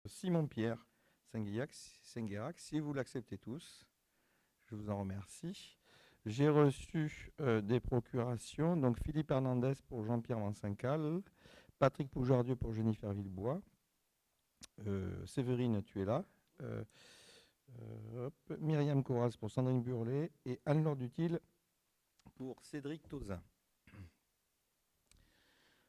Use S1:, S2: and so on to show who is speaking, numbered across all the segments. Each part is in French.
S1: Simon-Pierre Senguillac, si vous l'acceptez tous, je vous en remercie. J'ai reçu des procurations, donc Philippe Hernandez pour Jean-Pierre Mancincal, Patrick Poujardieu pour Jennifer Villebois, Séverine, tu es là, Myriam Coraz pour Sandrine Burlet et Anne-Laure Dutil pour Cédric Tauzin.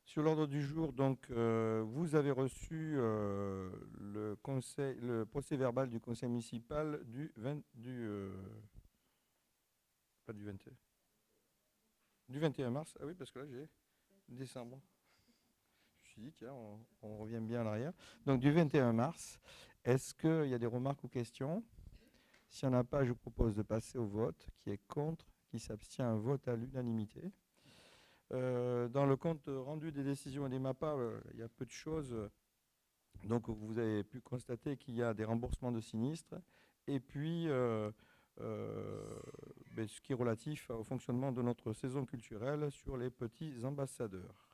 S1: Sur l'ordre du jour, donc, vous avez reçu le procès verbal du conseil municipal du 21 mars. Ah oui, parce que là, j'ai décembre. Je me suis dit, tiens, on revient bien à l'arrière. Donc, du 21 mars, est-ce qu'il y a des remarques ou questions? S'il n'y en a pas, je vous propose de passer au vote. Qui est contre? Qui s'abstient? Un vote à l'unanimité. Dans le compte rendu des décisions et des MAPA, il y a peu de choses. Donc, vous avez pu constater qu'il y a des remboursements de sinistres et puis ce qui est relatif au fonctionnement de notre saison culturelle sur les petits ambassadeurs.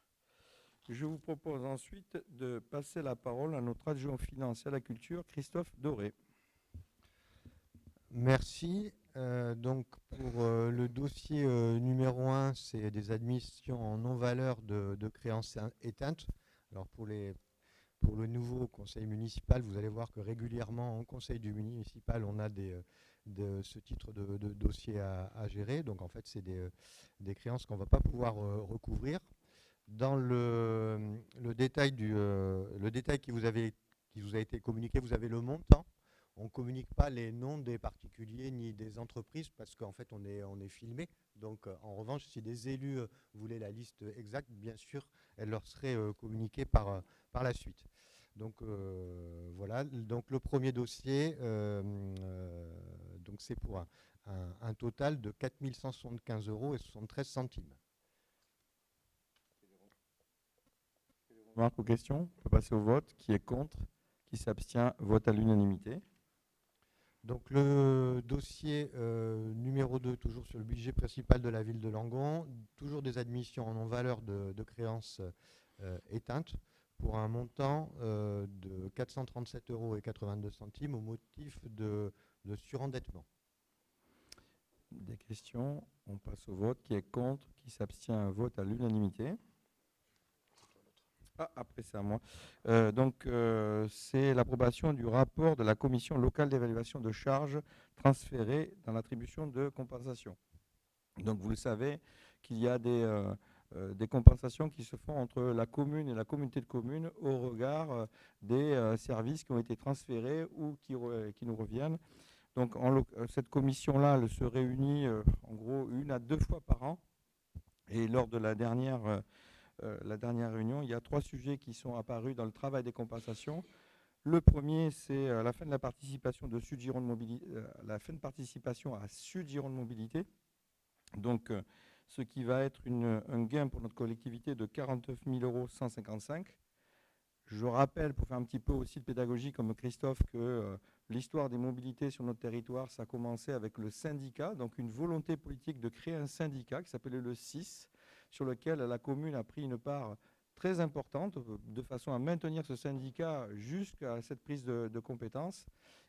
S1: Je vous propose ensuite de passer la parole à notre adjoint aux finances et à la culture, Christophe Doré.
S2: Merci. Donc pour le dossier numéro 1, c'est des admissions en non-valeur de créances éteintes. Alors pour le nouveau conseil municipal, vous allez voir que régulièrement en conseil du municipal, on a ce titre de dossier à gérer. Donc en fait, c'est des créances qu'on ne va pas pouvoir recouvrir. Dans le détail qui vous a été communiqué, vous avez le montant. On ne communique pas les noms des particuliers ni des entreprises parce qu'en fait, on est filmé. Donc, en revanche, si des élus voulaient la liste exacte, bien sûr, elle leur serait communiquée par la suite. Donc, voilà. Donc, le premier dossier, donc c'est pour un total de 4 175 € et 73 centimes.
S1: Remarques ou questions? On peut passer au vote. Qui est contre? Qui s'abstient? Vote à l'unanimité.
S2: Donc le dossier numéro 2, toujours sur le budget principal de la ville de Langon, toujours des admissions en non-valeur de créances éteintes pour un montant de 437,82 € au motif de surendettement.
S1: Des questions? On passe au vote. Qui est contre? Qui s'abstient? Vote à l'unanimité. Ah, après c'est à moi. C'est l'approbation du rapport de la commission locale d'évaluation de charges transférées dans l'attribution de compensation. Donc vous le savez qu'il y a des compensations qui se font entre la commune et la communauté de communes au regard des services qui ont été transférés ou qui nous reviennent. Donc cette commission-là, elle se réunit en gros 1 à 2 fois par an. Et lors de la dernière réunion, il y a 3 sujets qui sont apparus dans le travail des compensations. Le premier, c'est la fin de la participation de Sud Gironde Mobilité, la fin de participation à Sud Gironde Mobilité. Donc, ce qui va être un gain pour notre collectivité de 49 155 €. Je rappelle, pour faire un petit peu aussi de pédagogie comme Christophe, que l'histoire des mobilités sur notre territoire, ça a commencé avec le syndicat, donc une volonté politique de créer un syndicat qui s'appelait le CIS, sur lequel la commune a pris une part très importante, de façon à maintenir ce syndicat jusqu'à cette prise de compétences.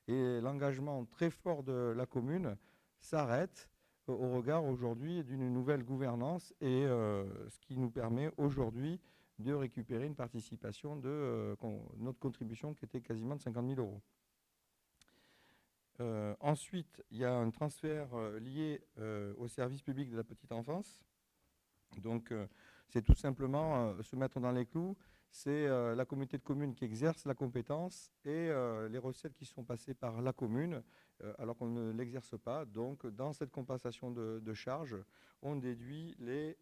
S1: Et l'engagement très fort de la commune s'arrête au regard aujourd'hui d'une nouvelle gouvernance et ce qui nous permet aujourd'hui de récupérer une participation de notre contribution qui était quasiment de 50 000 €. Ensuite, il y a un transfert lié au service public de la petite enfance. Donc, c'est tout simplement se mettre dans les clous. C'est la communauté de communes qui exerce la compétence et les recettes qui sont passées par la commune alors qu'on ne l'exerce pas. Donc, dans cette compensation de charges, on déduit les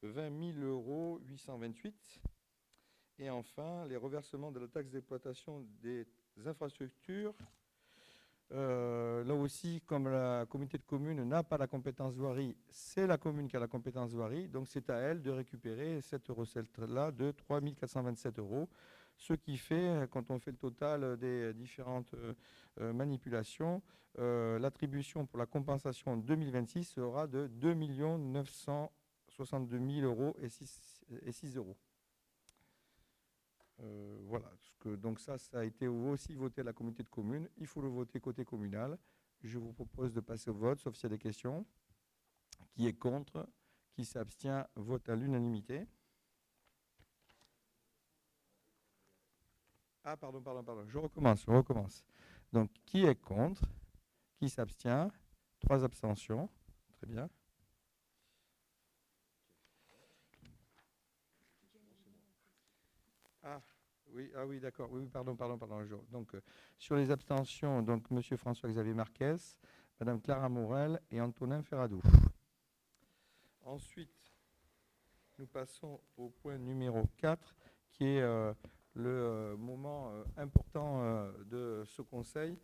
S1: 20 828 € et enfin les reversements de la taxe d'exploitation des infrastructures. Là aussi, comme la communauté de communes n'a pas la compétence voirie, c'est la commune qui a la compétence voirie, donc c'est à elle de récupérer cette recette-là de 3 427 €, ce qui fait, quand on fait le total des différentes manipulations, l'attribution pour la compensation en 2026 sera de 2 962 000 € et 6 €. Voilà. Donc ça a été aussi voté à la communauté de communes. Il faut le voter côté communal. Je vous propose de passer au vote, sauf s'il y a des questions. Qui est contre? Qui s'abstient? Vote à l'unanimité. Ah, pardon. Je recommence. Donc, qui est contre? Qui s'abstient? 3 abstentions. Très bien. Oui, d'accord. Oui, pardon. Donc, sur les abstentions, donc, M. François-Xavier Marquez, Mme Clara Morel et Antonin Ferradou. Ensuite, nous passons au point numéro 4, qui est le moment important de ce Conseil.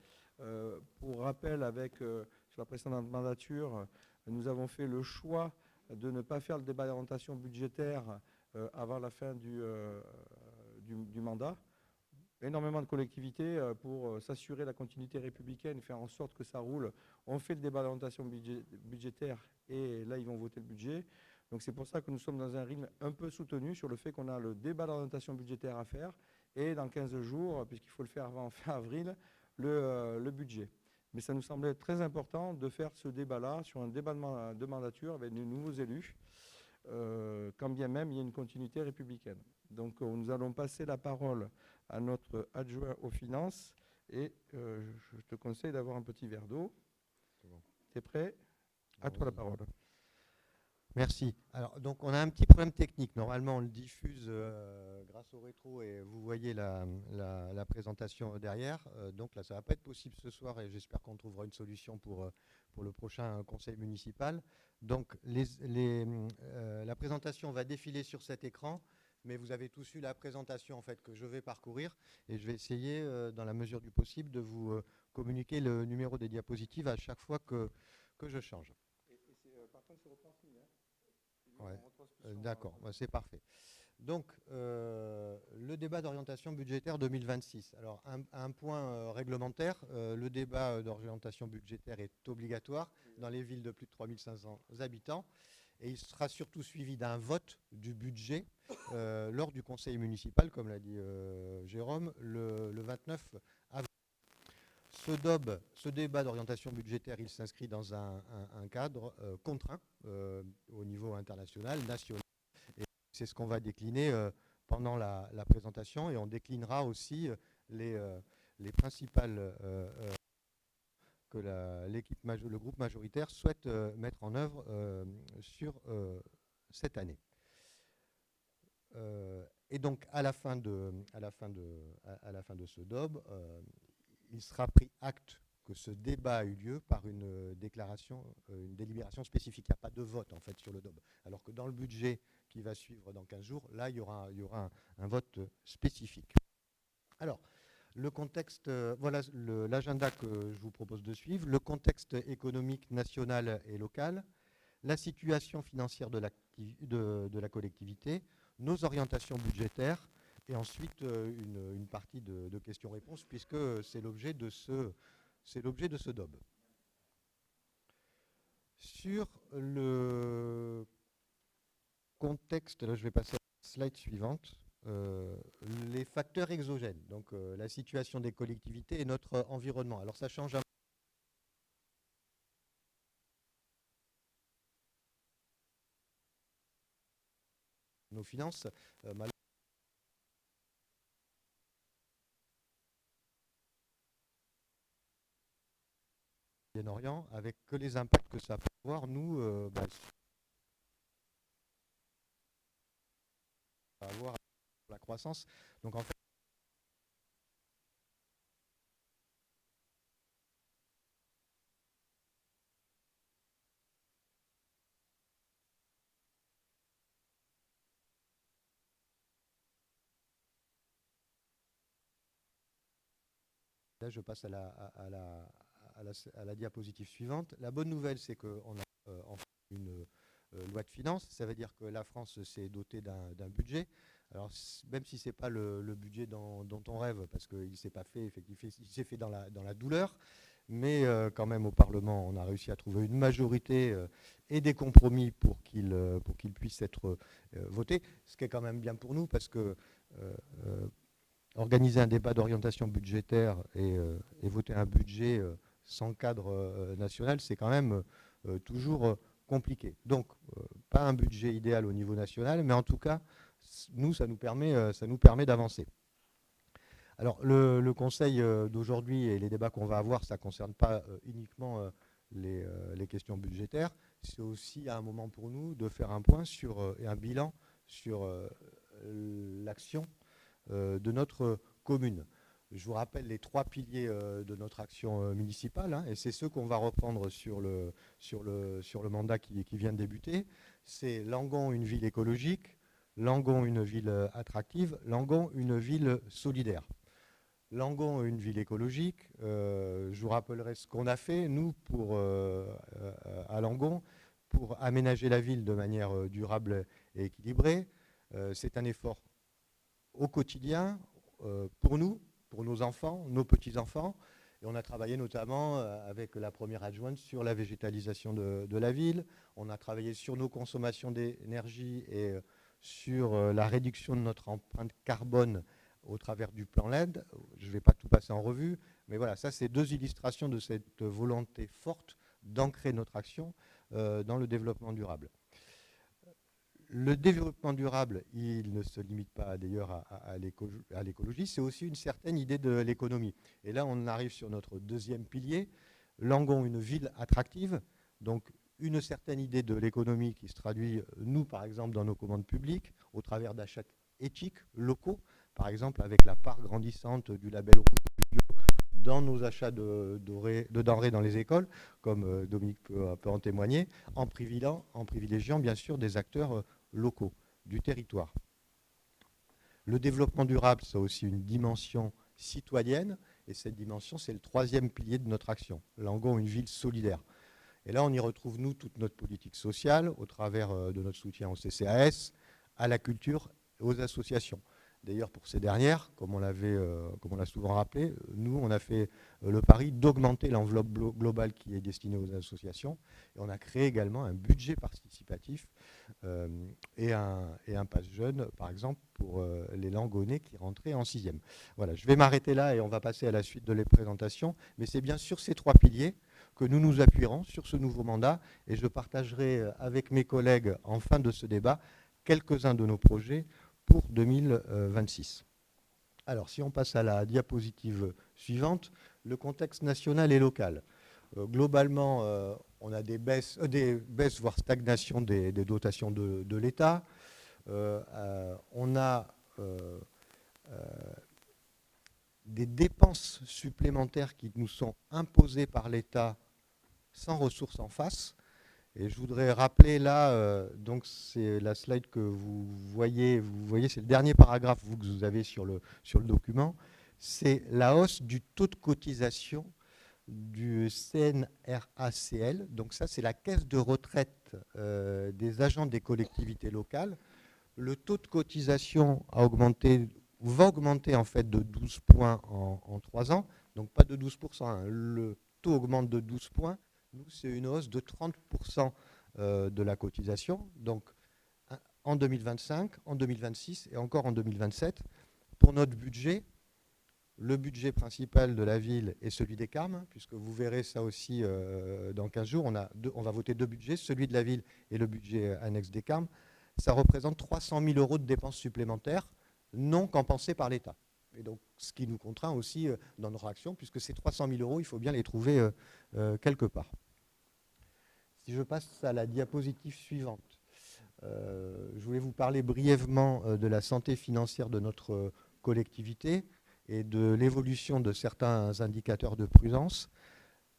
S1: Pour rappel, sur la précédente mandature, nous avons fait le choix de ne pas faire le débat d'orientation budgétaire avant la fin du mandat. Énormément de collectivités pour s'assurer la continuité républicaine, faire en sorte que ça roule. On fait le débat d'orientation budgétaire et là, ils vont voter le budget. Donc, c'est pour ça que nous sommes dans un rythme un peu soutenu sur le fait qu'on a le débat d'orientation budgétaire à faire et dans 15 jours, puisqu'il faut le faire avant fin avril, le budget. Mais ça nous semblait très important de faire ce débat-là sur un débat de mandature avec de nouveaux élus, quand bien même il y a une continuité républicaine. Donc, nous allons passer la parole à notre adjoint aux finances et je te conseille d'avoir un petit verre d'eau. Tu es prêt? À toi la parole.
S2: Merci. Alors, donc, on a un petit problème technique. Normalement, on le diffuse grâce au rétro et vous voyez la présentation derrière. Donc là, ça ne va pas être possible ce soir et j'espère qu'on trouvera une solution pour le prochain conseil municipal. Donc, la présentation va défiler sur cet écran, mais vous avez tous eu la présentation en fait, que je vais parcourir et je vais essayer, dans la mesure du possible, de vous communiquer le numéro des diapositives à chaque fois que je change.
S1: Par contre, c'est retransmis.
S2: Ouais. D'accord, c'est parfait. Donc, le débat d'orientation budgétaire 2026. Alors, un point réglementaire, le débat d'orientation budgétaire est obligatoire dans les villes de plus de 3500 habitants et il sera surtout suivi d'un vote du budget lors du conseil municipal, comme l'a dit Jérôme, le 29 avril. Ce débat d'orientation budgétaire, il s'inscrit dans un cadre contraint au niveau international, national. Et c'est ce qu'on va décliner pendant la présentation et on déclinera aussi les principales que le groupe majoritaire souhaite mettre en œuvre sur cette année. Et donc, à la fin de ce DOB, il sera pris acte que ce débat a eu lieu par une délibération spécifique. Il n'y a pas de vote en fait sur le DOB. Alors que dans le budget qui va suivre dans 15 jours, là, il y aura un vote spécifique. Alors, le contexte, voilà l'agenda que je vous propose de suivre. Le contexte économique national et local, la situation financière de la collectivité, nos orientations budgétaires, et ensuite une partie de questions-réponses, puisque c'est l'objet de ce DOB. Sur le contexte, là je vais passer à la slide suivante, les facteurs exogènes, donc la situation des collectivités et notre environnement. Alors ça change un nos finances. Moyen-Orient, avec que les impacts que ça peut avoir, nous, avoir la croissance. Donc en fait, là, je passe à la diapositive suivante. La bonne nouvelle, c'est qu'on a enfin une loi de finances. Ça veut dire que la France s'est dotée d'un budget. Alors, même si ce n'est pas le budget dont on rêve, parce qu'il ne s'est pas fait, il s'est fait dans la douleur, mais quand même au Parlement, on a réussi à trouver une majorité et des compromis pour qu'il puisse être voté, ce qui est quand même bien pour nous, parce que organiser un débat d'orientation budgétaire et voter un budget sans cadre national, c'est quand même toujours compliqué. Donc, pas un budget idéal au niveau national, mais en tout cas, nous, ça nous permet d'avancer. Alors, le conseil d'aujourd'hui et les débats qu'on va avoir, ça ne concerne pas uniquement les questions budgétaires. C'est aussi à un moment pour nous de faire un point et un bilan sur l'action de notre commune. Je vous rappelle les 3 piliers de notre action municipale, hein, et c'est ceux qu'on va reprendre sur le mandat qui vient de débuter. C'est Langon, une ville écologique, Langon, une ville attractive, Langon, une ville solidaire. Langon, une ville écologique, je vous rappellerai ce qu'on a fait, nous, à Langon, pour aménager la ville de manière durable et équilibrée. C'est un effort au quotidien pour nous, pour nos enfants, nos petits-enfants. Et on a travaillé notamment avec la première adjointe sur la végétalisation de la ville. On a travaillé sur nos consommations d'énergie et sur la réduction de notre empreinte carbone au travers du plan LED. Je ne vais pas tout passer en revue, mais voilà, ça c'est 2 illustrations de cette volonté forte d'ancrer notre action dans le développement durable. Le développement durable, il ne se limite pas d'ailleurs à l'écologie, c'est aussi une certaine idée de l'économie. Et là, on arrive sur notre 2e pilier, Langon, une ville attractive, donc une certaine idée de l'économie qui se traduit, nous, par exemple, dans nos commandes publiques, au travers d'achats éthiques, locaux, par exemple avec la part grandissante du label rouge bio dans nos achats de denrées dans les écoles, comme Dominique peut en témoigner, en privilégiant bien sûr des acteurs locaux, du territoire. Le développement durable, c'est aussi une dimension citoyenne, et cette dimension, c'est le 3e pilier de notre action. Langon, une ville solidaire. Et là, on y retrouve, nous, toute notre politique sociale, au travers de notre soutien au CCAS, à la culture et aux associations. D'ailleurs, pour ces dernières, comme on l'a souvent rappelé, nous, on a fait le pari d'augmenter l'enveloppe globale qui est destinée aux associations. Et on a créé également un budget participatif et un pass jeune, par exemple, pour les Langonnais qui rentraient en 6e. Voilà, je vais m'arrêter là et on va passer à la suite de les présentations. Mais c'est bien sûr ces 3 piliers que nous nous appuierons sur ce nouveau mandat. Et je partagerai avec mes collègues, en fin de ce débat, quelques-uns de nos projets pour 2026. Alors, si on passe à la diapositive suivante, le contexte national et local. Globalement, on a des baisses, voire stagnation des dotations de l'État. On a des dépenses supplémentaires qui nous sont imposées par l'État sans ressources en face. Et je voudrais rappeler là, donc c'est la slide que vous voyez, c'est le dernier paragraphe que vous avez sur le document, c'est la hausse du taux de cotisation du CNRACL. Donc ça, c'est la caisse de retraite des agents des collectivités locales. Le taux de cotisation va augmenter en fait de 12 points en 3 ans, donc pas de 12%, hein. Le taux augmente de 12 points. Nous, c'est une hausse de 30% de la cotisation, donc en 2025, en 2026 et encore en 2027. Pour notre budget, le budget principal de la ville est celui des Carmes, puisque vous verrez ça aussi dans 15 jours. On va voter 2 budgets, celui de la ville et le budget annexe des Carmes. Ça représente 300 000 € de dépenses supplémentaires non compensées par l'État. Et donc, ce qui nous contraint aussi dans notre action, puisque ces 300 000 €, il faut bien les trouver quelque part. Si je passe à la diapositive suivante, je voulais vous parler brièvement de la santé financière de notre collectivité et de l'évolution de certains indicateurs de prudence.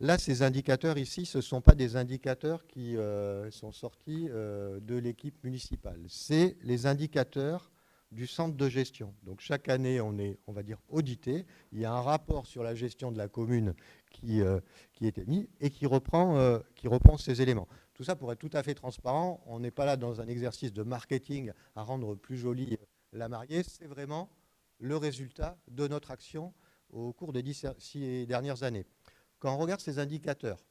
S2: Là, ces indicateurs ici, ce ne sont pas des indicateurs qui sont sortis de l'équipe municipale. C'est les indicateurs du centre de gestion. Donc chaque année, on est, on va dire, audité. Il y a un rapport sur la gestion de la commune qui est émis et qui reprend ces éléments. Tout ça pour être tout à fait transparent. On n'est pas là dans un exercice de marketing à rendre plus jolie la mariée. C'est vraiment le résultat de notre action au cours des 6 dernières années. Quand on regarde ces indicateurs,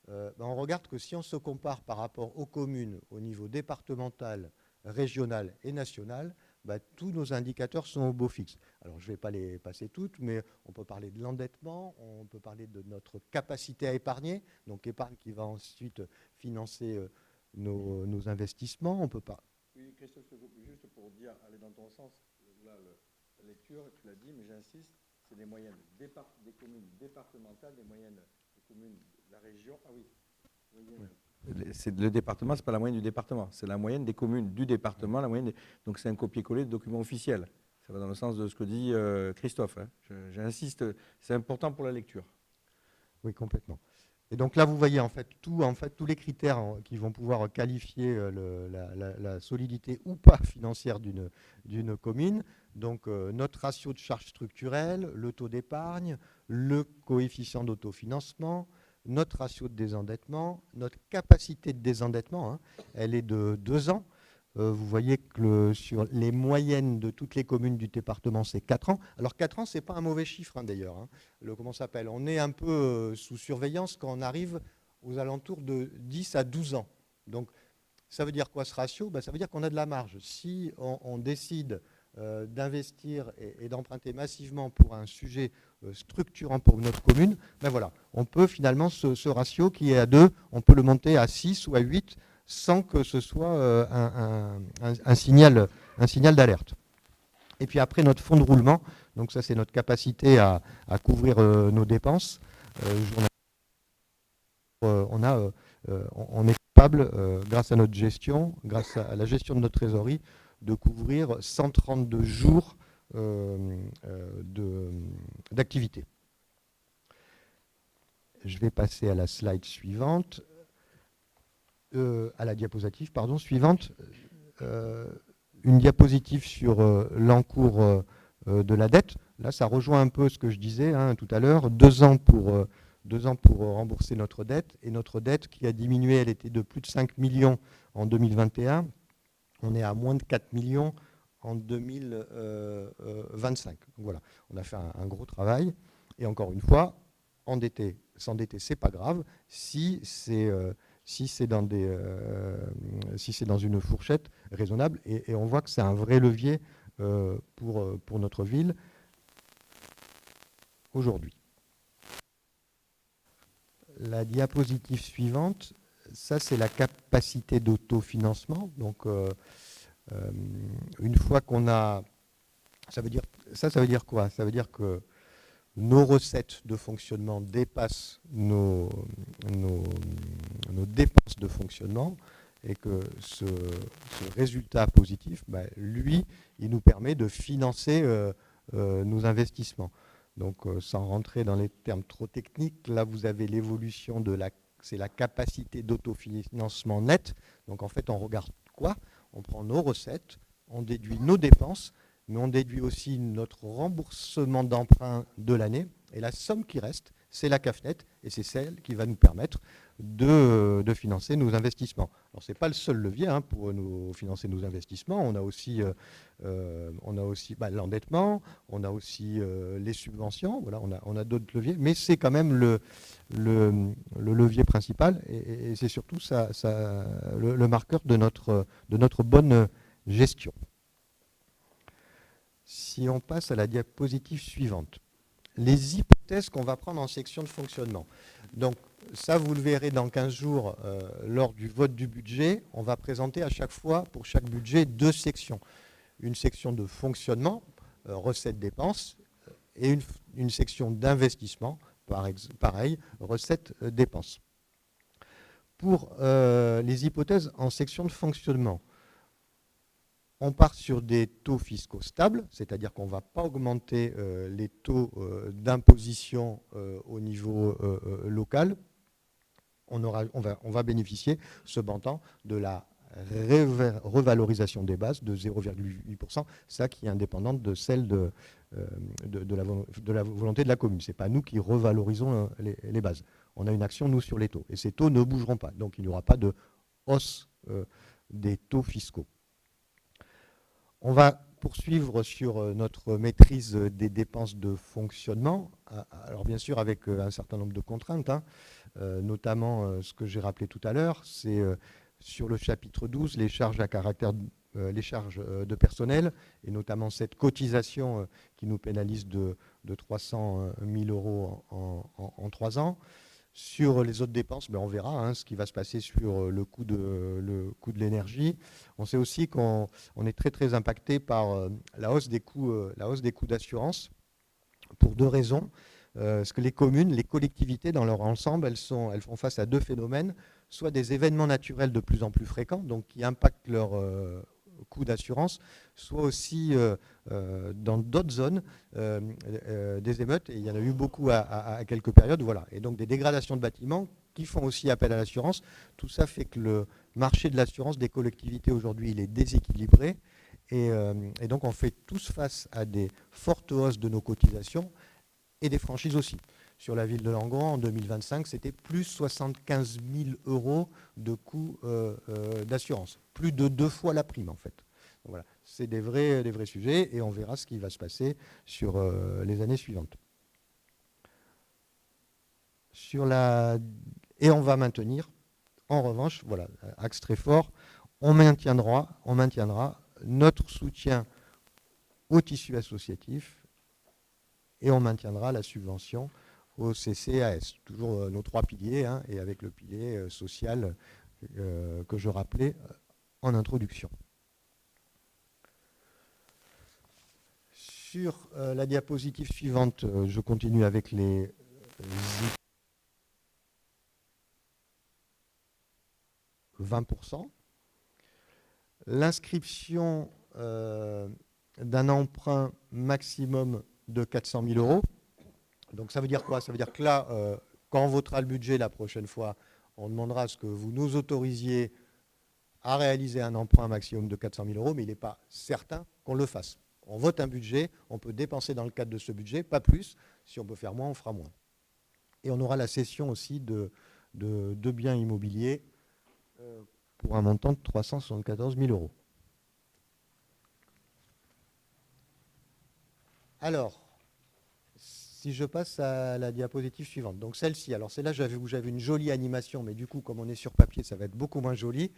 S2: on regarde que si on se compare par rapport aux communes au niveau départemental, régional et national, bah, tous nos indicateurs sont au beau fixe. Alors, je ne vais pas les passer toutes, mais on peut parler de l'endettement, on peut parler de notre capacité à épargner, donc épargne qui va ensuite financer nos investissements. On peut pas.
S1: Oui, Christophe, juste pour dire, aller dans ton sens, là, la lecture, tu l'as dit, mais j'insiste, c'est des moyennes des communes départementales, des moyennes des communes de la région. Ah oui. Le département, ce n'est pas la moyenne du département, c'est la moyenne des communes du département. Donc c'est un copier-coller de documents officiels. Ça va dans le sens de ce que dit Christophe. Hein. J'insiste, c'est important pour la lecture.
S2: Oui, complètement. Et donc là, vous voyez en fait tous les critères qui vont pouvoir qualifier la solidité ou pas financière d'une commune. Donc notre ratio de charge structurelle, le taux d'épargne, le coefficient d'autofinancement, notre ratio de désendettement, notre capacité de désendettement, hein, elle est de 2 ans. Vous voyez que sur les moyennes de toutes les communes du département, c'est 4 ans. Alors 4 ans, ce n'est pas un mauvais chiffre hein, d'ailleurs. Hein. Comment ça s'appelle ? On est un peu sous surveillance quand on arrive aux alentours de 10 à 12 ans. Donc ça veut dire quoi ce ratio ? Ça veut dire qu'on a de la marge. Si on décide d'investir et d'emprunter massivement pour un sujet structurant pour notre commune, voilà, on peut finalement ce ratio qui est à 2, on peut le monter à 6 ou à 8 sans que ce soit un signal d'alerte. Et puis après, notre fonds de roulement, donc ça c'est notre capacité à couvrir nos dépenses. On est capable, grâce à notre gestion, grâce à la gestion de notre trésorerie, de couvrir 132 jours d'activité. Je vais passer à la slide suivante. À la diapositive suivante, une diapositive sur l'encours de la dette. Là, ça rejoint un peu ce que je disais hein, tout à l'heure. 2 ans pour rembourser notre dette. Et notre dette qui a diminué, elle était de plus de 5 millions en 2021. On est à moins de 4 millions en 2025. Donc voilà, on a fait un gros travail. Et encore une fois, s'endetter, c'est pas grave si c'est dans une fourchette raisonnable. Et on voit que c'est un vrai levier pour notre ville aujourd'hui. La diapositive suivante, ça c'est la capacité d'autofinancement. Donc une fois qu'on a... Ça veut dire quoi ? Ça veut dire que nos recettes de fonctionnement dépassent nos dépenses de fonctionnement et que ce résultat positif, lui, il nous permet de financer nos investissements. Donc, sans rentrer dans les termes trop techniques, là, vous avez l'évolution c'est la capacité d'autofinancement net. Donc, en fait, on regarde quoi ? On prend nos recettes, on déduit nos dépenses, mais on déduit aussi notre remboursement d'emprunt de l'année. Et la somme qui reste, c'est la CAFNET, et c'est celle qui va nous permettre de financer nos investissements. Alors, ce n'est pas le seul levier hein, pour nous financer nos investissements. On a aussi l'endettement, on a aussi les subventions. Voilà, on a d'autres leviers, mais c'est quand même le levier principal, et c'est surtout le marqueur de notre bonne gestion. Si on passe à la diapositive suivante, les hypothèses qu'on va prendre en section de fonctionnement. Donc ça, vous le verrez dans 15 jours lors du vote du budget. On va présenter à chaque fois, pour chaque budget, 2 sections. Une section de fonctionnement, recettes-dépenses, et une section d'investissement, pareil, recettes-dépenses. Pour les hypothèses en section de fonctionnement, on part sur des taux fiscaux stables, c'est-à-dire qu'on ne va pas augmenter les taux d'imposition au niveau local. On va bénéficier, ce de la revalorisation des bases de 0,8%, ça qui est indépendante de celle de la volonté de la commune. Ce n'est pas nous qui revalorisons les bases. On a une action, nous, sur les taux. Et ces taux ne bougeront pas. Donc, il n'y aura pas de hausse des taux fiscaux. On va poursuivre sur notre maîtrise des dépenses de fonctionnement. Alors, bien sûr, avec un certain nombre de contraintes, hein, notamment ce que j'ai rappelé tout à l'heure, c'est sur le chapitre 12, les charges à caractère les charges de personnel, et notamment cette cotisation qui nous pénalise de 300 000 euros en 3 ans. Sur les autres dépenses, on verra ce qui va se passer sur le coût de l'énergie. On sait aussi qu'on est très très impacté par la hausse des coûts d'assurance, pour 2 raisons. Parce que les communes, les collectivités dans leur ensemble, elles font face à 2 phénomènes, soit des événements naturels de plus en plus fréquents, donc qui impactent leur coût d'assurance, soit aussi dans d'autres zones des émeutes, et il y en a eu beaucoup à quelques périodes, voilà. Et donc des dégradations de bâtiments qui font aussi appel à l'assurance. Tout ça fait que le marché de l'assurance des collectivités aujourd'hui, il est déséquilibré, et donc on fait tous face à des fortes hausses de nos cotisations et des franchises aussi. Sur la ville de Langon, en 2025, c'était plus 75 000 euros de coûts d'assurance. Plus de 2 fois la prime, en fait. Donc voilà, c'est des vrais sujets, et on verra ce qui va se passer sur les années suivantes. Et on va maintenir, en revanche, voilà, axe très fort, on maintiendra notre soutien au tissu associatif, et on maintiendra la subvention au CCAS. Toujours nos 3 piliers, et avec le pilier social que je rappelais en introduction. Sur la diapositive suivante, je continue avec les 20%. L'inscription d'un emprunt maximum de 400 000 euros. Donc ça veut dire quoi? Ça veut dire que là, quand on votera le budget la prochaine fois, on demandera à ce que vous nous autorisiez à réaliser un emprunt maximum de 400 000 euros, mais il n'est pas certain qu'on le fasse. On vote un budget, on peut dépenser dans le cadre de ce budget, pas plus. Si on peut faire moins, on fera moins. Et on aura la cession aussi de biens immobiliers pour un montant de 374 000 euros. Alors, si je passe à la diapositive suivante, donc celle-ci, alors celle-là, où j'avais une jolie animation, mais du coup, comme on est sur papier, ça va être beaucoup moins joli.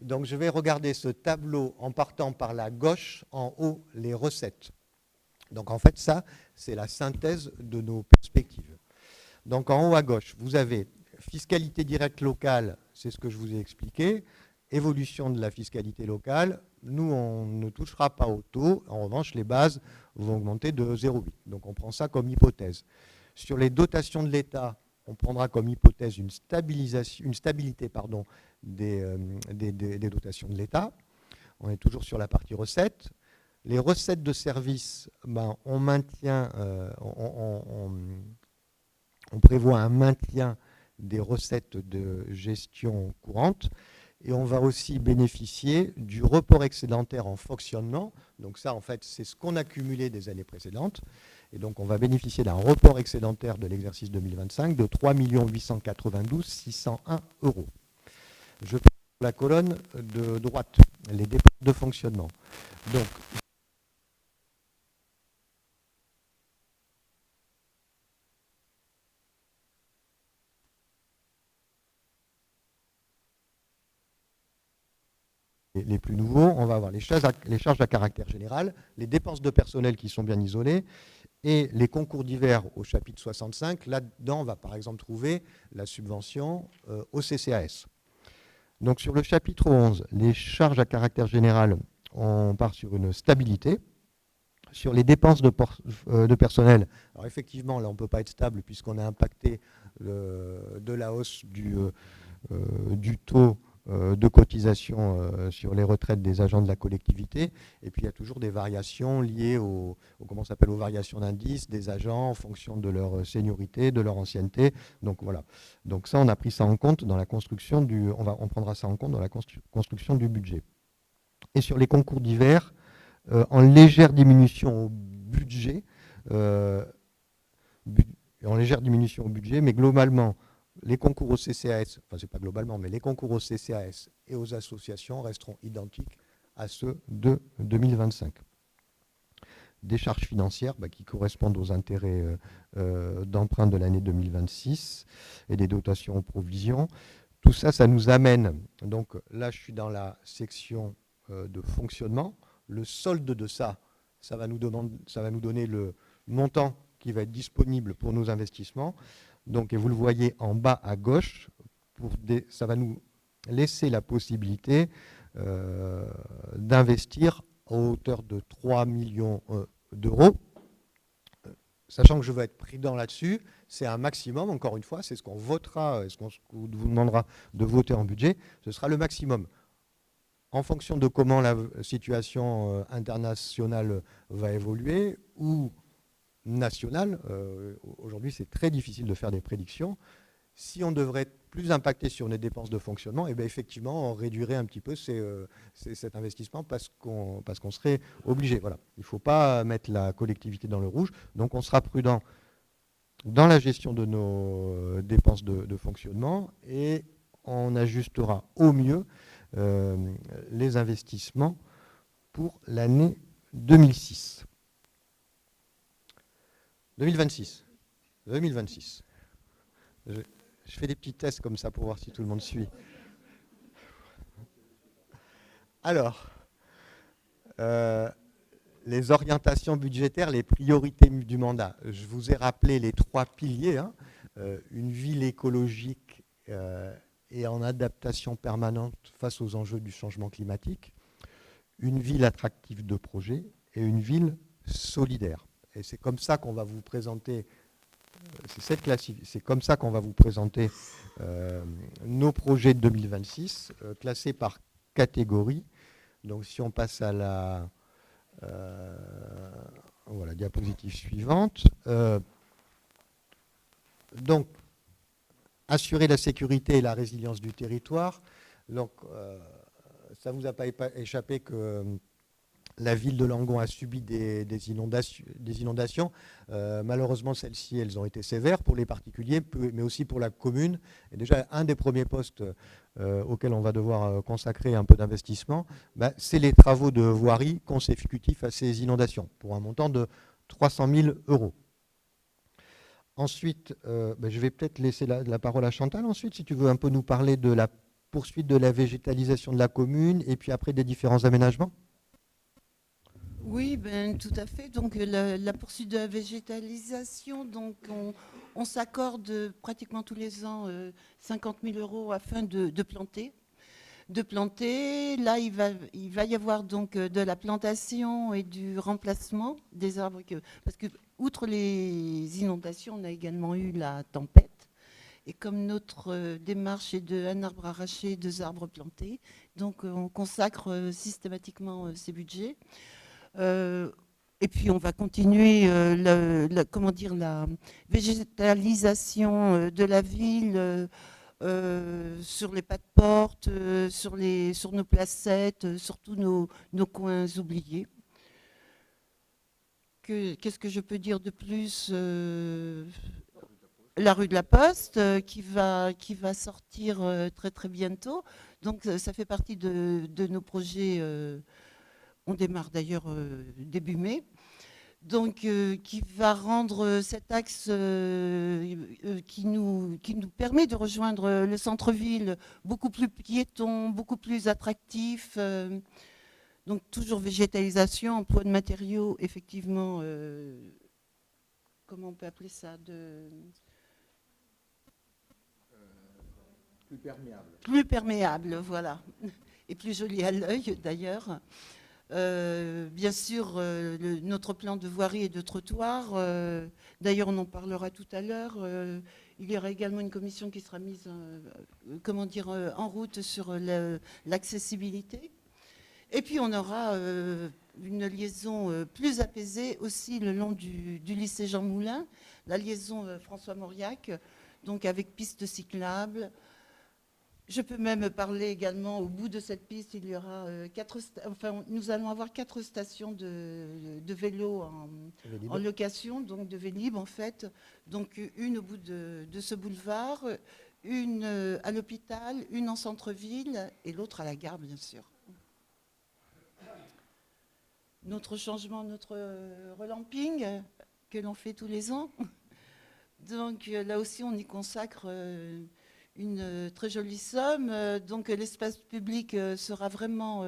S2: Donc, je vais regarder ce tableau en partant par la gauche, en haut, les recettes. Donc, en fait, ça, c'est la synthèse de nos perspectives. Donc, en haut à gauche, vous avez fiscalité directe locale, c'est ce que je vous ai expliqué. Évolution de la fiscalité locale, nous, on ne touchera pas au taux. En revanche, les bases vont augmenter de 0,8. Donc, on prend ça comme hypothèse. Sur les dotations de l'État, on prendra comme hypothèse une stabilité des dotations de l'État. On est toujours sur la partie recettes. Les recettes de services, on prévoit un maintien des recettes de gestion courante. Et on va aussi bénéficier du report excédentaire en fonctionnement. Donc ça, en fait, c'est ce qu'on a cumulé des années précédentes. Et donc, on va bénéficier d'un report excédentaire de l'exercice 2025 de 3 892 601 euros. Je prends la colonne de droite, les dépenses de fonctionnement. Donc, les plus nouveaux, on va avoir les charges à caractère général, les dépenses de personnel qui sont bien isolées, et les concours divers au chapitre 65. Là-dedans, on va par exemple trouver la subvention au CCAS. Donc sur le chapitre 11, les charges à caractère général, on part sur une stabilité. Sur les dépenses de personnel, alors effectivement, là, on ne peut pas être stable puisqu'on est impacté de la hausse du taux de cotisation sur les retraites des agents de la collectivité. Et puis, il y a toujours des variations liées aux variations d'indice des agents en fonction de leur seniorité, de leur ancienneté. Donc, voilà. Donc, ça, on a pris ça en compte dans la construction on prendra ça en compte dans la construction du budget. Et sur les concours divers, en légère diminution au budget, mais globalement, les concours au CCAS, enfin c'est pas globalement, mais les concours au CCAS et aux associations resteront identiques à ceux de 2025. Des charges financières qui correspondent aux intérêts d'emprunt de l'année 2026 et des dotations aux provisions. Tout ça, ça nous amène, donc là je suis dans la section de fonctionnement. Le solde de ça, ça va nous donner le montant qui va être disponible pour nos investissements. Donc, et vous le voyez en bas à gauche, ça va nous laisser la possibilité d'investir à hauteur de 3 millions d'euros. Sachant que je veux être prudent là-dessus, c'est un maximum, encore une fois, c'est ce qu'on votera, ce qu'on vous demandera de voter en budget, ce sera le maximum. En fonction de comment la situation internationale va évoluer, ou nationale, aujourd'hui c'est très difficile de faire des prédictions. Si on devrait être plus impacté sur les dépenses de fonctionnement, et bien effectivement, on réduirait un petit peu cet investissement parce qu'on serait obligé. Voilà. Il ne faut pas mettre la collectivité dans le rouge. Donc, on sera prudent dans la gestion de nos dépenses de fonctionnement et on ajustera au mieux les investissements pour l'année 2026. 2026. Je fais des petits tests comme ça pour voir si tout le monde suit. Alors, les orientations budgétaires, les priorités du mandat. Je vous ai rappelé les 3 piliers. Hein. Une ville écologique et en adaptation permanente face aux enjeux du changement climatique. Une ville attractive de projet et une ville solidaire. Et c'est comme ça qu'on va vous présenter... C'est comme ça qu'on va vous présenter nos projets de 2026, classés par catégorie. Donc si on passe à la voilà, diapositive suivante. Donc, assurer la sécurité et la résilience du territoire. Donc, ça ne vous a pas échappé que la ville de Langon a subi des inondations. Malheureusement, celles-ci, elles ont été sévères pour les particuliers, mais aussi pour la commune. Et déjà, un des premiers postes auxquels on va devoir consacrer un peu d'investissement, c'est les travaux de voirie consécutifs à ces inondations, pour un montant de 300 000 euros. Ensuite, je vais peut-être laisser la parole à Chantal, ensuite, si tu veux un peu nous parler de la poursuite de la végétalisation de la commune, et puis après des différents aménagements.
S3: Oui, tout à fait. Donc la poursuite de la végétalisation, donc on s'accorde pratiquement tous les ans 50 000 euros afin de planter. Là, il va y avoir donc de la plantation et du remplacement des arbres. Parce que, outre les inondations, on a également eu la tempête. Et comme notre démarche est de un arbre arraché, 2 arbres plantés, donc on consacre systématiquement ces budgets. Et puis on va continuer la végétalisation de la ville sur les pas de porte, sur nos placettes, sur tous nos coins oubliés. Qu'est-ce que je peux dire de plus? La rue de la Poste qui va sortir très très bientôt. Donc ça fait partie de nos projets. On démarre d'ailleurs début mai. Donc, qui va rendre cet axe qui nous permet de rejoindre le centre-ville beaucoup plus piéton, beaucoup plus attractif. Donc, toujours végétalisation, emploi de matériaux, effectivement, comment on peut appeler ça
S2: Plus perméable.
S3: Plus perméable, voilà. Et plus joli à l'œil, d'ailleurs. Bien sûr, notre plan de voirie et de trottoir, d'ailleurs on en parlera tout à l'heure, il y aura également une commission qui sera mise en route sur l'accessibilité. Et puis on aura une liaison plus apaisée aussi le long du lycée Jean Moulin, la liaison François Mauriac, donc avec pistes cyclables. Je peux même parler également, au bout de cette piste, il y aura nous allons avoir 4 stations de vélos en location, donc de Vélib en fait. Donc une au bout de ce boulevard, une à l'hôpital, une en centre-ville et l'autre à la gare, bien sûr. Notre changement, notre relamping que l'on fait tous les ans. Donc là aussi, on y consacre une très jolie somme. Donc l'espace public sera vraiment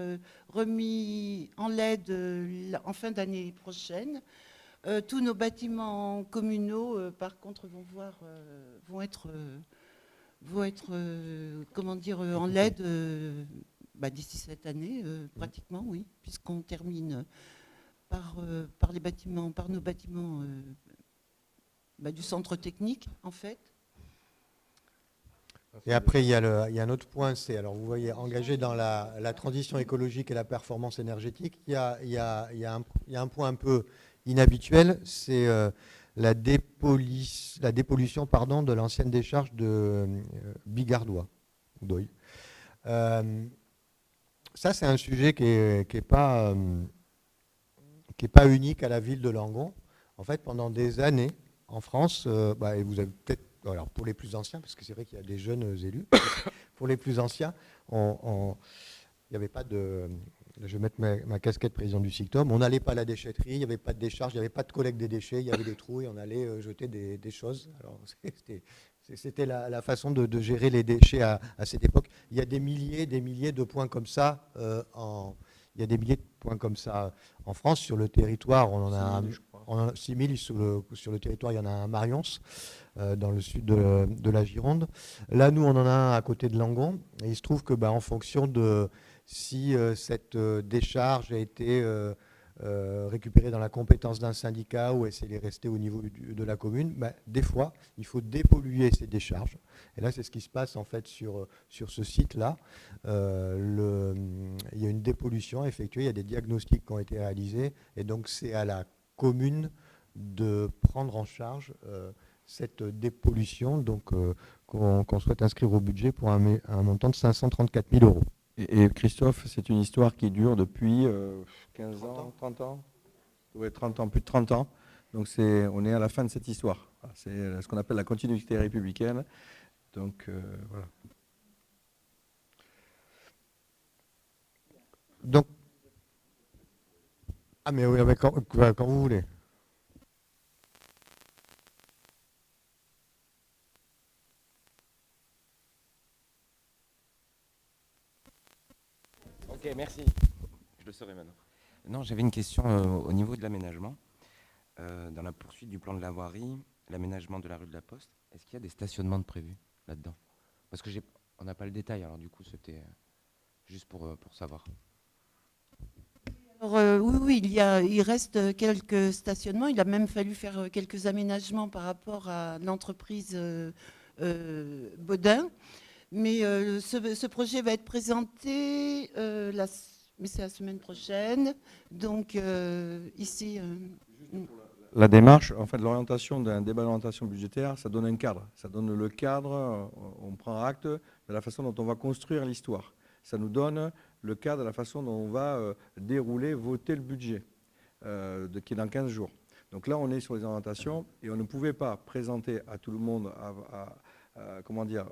S3: remis en LED en fin d'année prochaine. Tous nos bâtiments communaux, par contre, vont être comment dire, en LED d'ici cette année, pratiquement, oui, puisqu'on termine par nos bâtiments du centre technique, en fait.
S2: Et après, il y a un autre point, c'est, alors vous voyez, engagé dans la transition écologique et la performance énergétique, il y a un point un peu inhabituel, c'est la dépollution de l'ancienne décharge de Bigardois. Ça, c'est un sujet qui est pas unique à la ville de Langon. En fait, pendant des années, en France, et vous avez peut-être, alors pour les plus anciens, parce que c'est vrai qu'il y a des jeunes élus, pour les plus anciens, il n'y avait pas de... Je vais mettre ma casquette président du SICTOM. On n'allait pas à la déchetterie, il n'y avait pas de décharge, il n'y avait pas de collecte des déchets, il y avait des trous et on allait jeter des choses. Alors, c'était la façon de gérer les déchets à cette époque. Il y a des milliers de points comme ça il y a des milliers de points comme ça en France. Sur le territoire, on en a 6 000 sur le territoire, il y en a un à Marions, dans le sud de la Gironde. Là, nous, on en a un à côté de Langon. Et il se trouve que, en fonction de si cette décharge a été récupérée dans la compétence d'un syndicat ou si elle est restée au niveau de la commune, des fois, il faut dépolluer ces décharges. Et là, c'est ce qui se passe en fait sur ce site-là. Il y a une dépollution effectuée, il y a des diagnostics qui ont été réalisés, et donc c'est à la commune de prendre en charge cette dépollution, donc qu'on souhaite inscrire au budget pour un montant de 534 000 €.
S1: Et Christophe, c'est une histoire qui dure depuis 15 ans, 30 ans. Oui, 30 ans, plus de 30 ans. Donc on est à la fin de cette histoire. C'est ce qu'on appelle la continuité républicaine. Donc voilà.
S2: Donc, mais oui, quand vous voulez.
S4: Ok, merci. Je le saurai maintenant. Non, j'avais une question au niveau de l'aménagement. Dans la poursuite du plan de la voirie, l'aménagement de la rue de la Poste, est-ce qu'il y a des stationnements de prévus là-dedans? Parce que on n'a pas le détail, alors du coup, c'était juste pour savoir.
S3: Alors, oui, il reste quelques stationnements. Il a même fallu faire quelques aménagements par rapport à l'entreprise Baudin. Mais ce projet va être présenté, mais c'est la semaine prochaine. Donc ici...
S1: La démarche, en fait, l'orientation d'un débat d'orientation budgétaire, ça donne un cadre. Ça donne le cadre, on prend acte de la façon dont on va construire l'histoire. Ça nous donne le cadre de la façon dont on va dérouler, voter le budget, qui est dans 15 jours. Donc là, on est sur les orientations et on ne pouvait pas présenter à tout le monde, comment dire,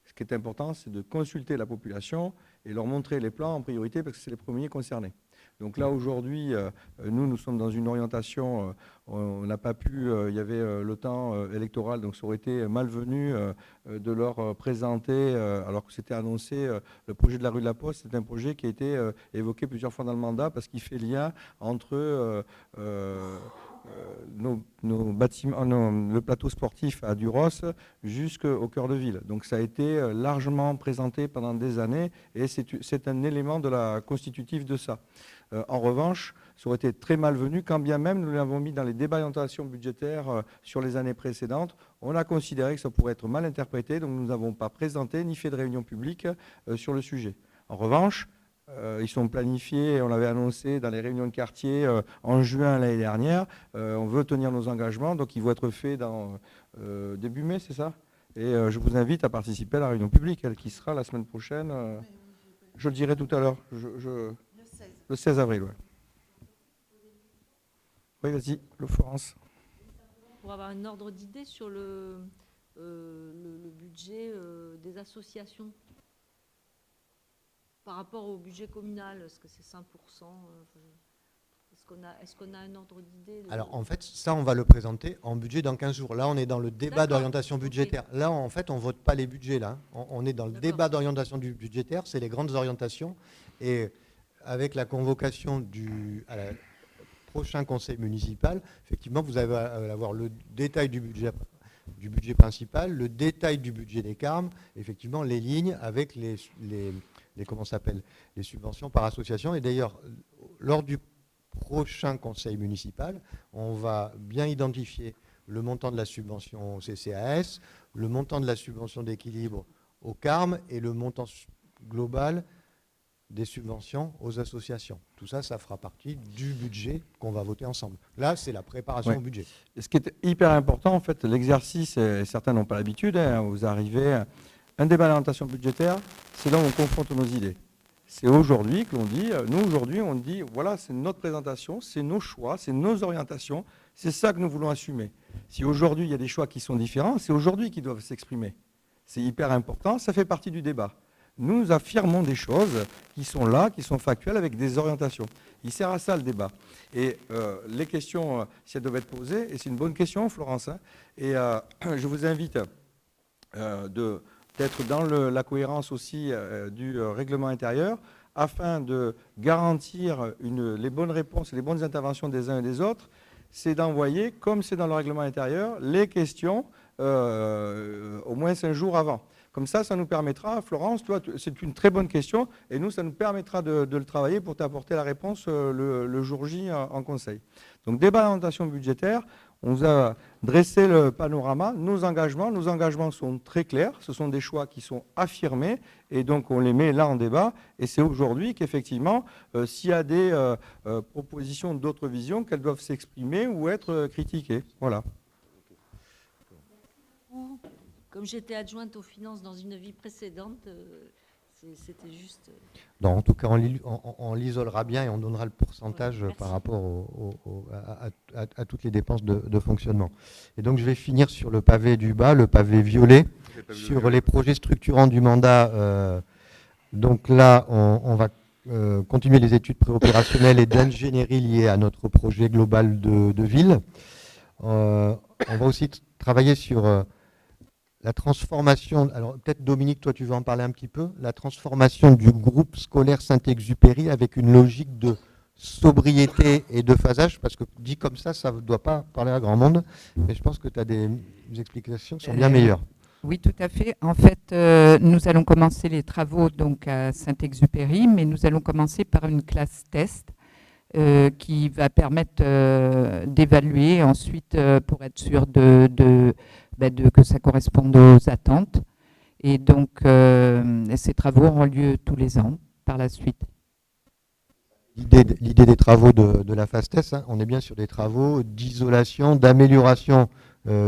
S1: ce qui est important, c'est de consulter la population et leur montrer les plans en priorité parce que c'est les premiers concernés. Donc là, aujourd'hui, nous sommes dans une orientation, on n'a pas pu, il y avait le temps électoral, donc ça aurait été malvenu de leur présenter, alors que c'était annoncé, le projet de la rue de la Poste, c'est un projet qui a été évoqué plusieurs fois dans le mandat parce qu'il fait lien entre nos bâtiments, le plateau sportif à Duros jusqu'au cœur de ville. Donc ça a été largement présenté pendant des années et c'est un élément de la constitutif de ça. En revanche, ça aurait été très malvenu, quand bien même nous l'avons mis dans les débats d'orientation budgétaire sur les années précédentes. On a considéré que ça pourrait être mal interprété, donc nous n'avons pas présenté ni fait de réunion publique sur le sujet. En revanche, ils sont planifiés, on l'avait annoncé dans les réunions de quartier en juin l'année dernière. On veut tenir nos engagements, donc ils vont être faits dans début mai, c'est ça? Et je vous invite à participer à la réunion publique, elle qui sera la semaine prochaine. Je le dirai tout à l'heure. Le 16 avril, oui. Oui, vas-y, Florence.
S5: Pour avoir un ordre d'idée sur le budget des associations par rapport au budget communal, est-ce que c'est 5% Est-ce qu'on a un ordre d'idée
S2: Alors, en fait, ça, on va le présenter en budget dans 15 jours. Là, on est dans le débat
S5: D'accord.
S2: d'orientation budgétaire. Là, en fait, on ne vote pas les budgets. Là, on est dans le
S5: D'accord.
S2: débat d'orientation budgétaire. C'est les grandes orientations. Et avec la convocation à la prochain conseil municipal, effectivement, vous allez avoir le détail du budget principal, le détail du budget des Carmes, effectivement, les lignes avec comment ça s'appelle, les subventions par association. Et d'ailleurs, lors du prochain conseil municipal, on va bien identifier le montant de la subvention au CCAS, le montant de la subvention d'équilibre au Carmes et le montant global des subventions aux associations. Tout ça, ça fera partie du budget qu'on va voter ensemble. Là, c'est la préparation au budget.
S1: Et ce qui est hyper important, en fait, l'exercice, certains n'ont pas l'habitude, vous arrivez, un débat d'orientation budgétaire, c'est là où on confronte nos idées. C'est aujourd'hui que l'on dit, nous aujourd'hui, on dit, voilà, c'est notre présentation, c'est nos choix, c'est nos orientations, c'est ça que nous voulons assumer. Si aujourd'hui, il y a des choix qui sont différents, c'est aujourd'hui qu'ils doivent s'exprimer. C'est hyper important, ça fait partie du débat. Nous affirmons des choses qui sont là, qui sont factuelles, avec des orientations. Il sert à ça le débat. Et les questions, si elles doivent être posées, et c'est une bonne question, Florence, et je vous invite d'être dans la cohérence aussi du règlement intérieur, afin de garantir les bonnes réponses et les bonnes interventions des uns et des autres, c'est d'envoyer, comme c'est dans le règlement intérieur, les questions au moins 5 jours avant. Comme ça, ça nous permettra, Florence, toi, c'est une très bonne question, et nous, ça nous permettra de le travailler pour t'apporter la réponse le jour J en conseil. Donc, débat d'orientation budgétaire, on vous a dressé le panorama, nos engagements sont très clairs, ce sont des choix qui sont affirmés, et donc on les met là en débat, et c'est aujourd'hui qu'effectivement, s'il y a des propositions d'autres visions, qu'elles doivent s'exprimer ou être critiquées. Voilà.
S5: Comme j'étais adjointe aux finances dans une vie précédente, c'était juste...
S2: Non, en tout cas, on l'isolera bien et on donnera le pourcentage par rapport à toutes les dépenses de fonctionnement. Et donc, je vais finir sur le pavé du bas, le pavé violet, sur les projets structurants du mandat. Donc là, on va continuer les études préopérationnelles et d'ingénierie liées à notre projet global de ville. On va aussi travailler sur... la transformation, alors peut-être Dominique, toi tu veux en parler un petit peu, la transformation du groupe scolaire Saint-Exupéry avec une logique de sobriété et de phasage, parce que dit comme ça ne doit pas parler à grand monde, mais je pense que tu as des explications qui sont bien meilleures.
S6: Oui, tout à fait. En fait, nous allons commencer les travaux donc, à Saint-Exupéry, mais nous allons commencer par une classe test qui va permettre d'évaluer ensuite pour être sûr que ça corresponde aux attentes. Et donc, ces travaux auront lieu tous les ans par la suite.
S2: L'idée des travaux de la phase test, on est bien sur des travaux d'isolation, d'amélioration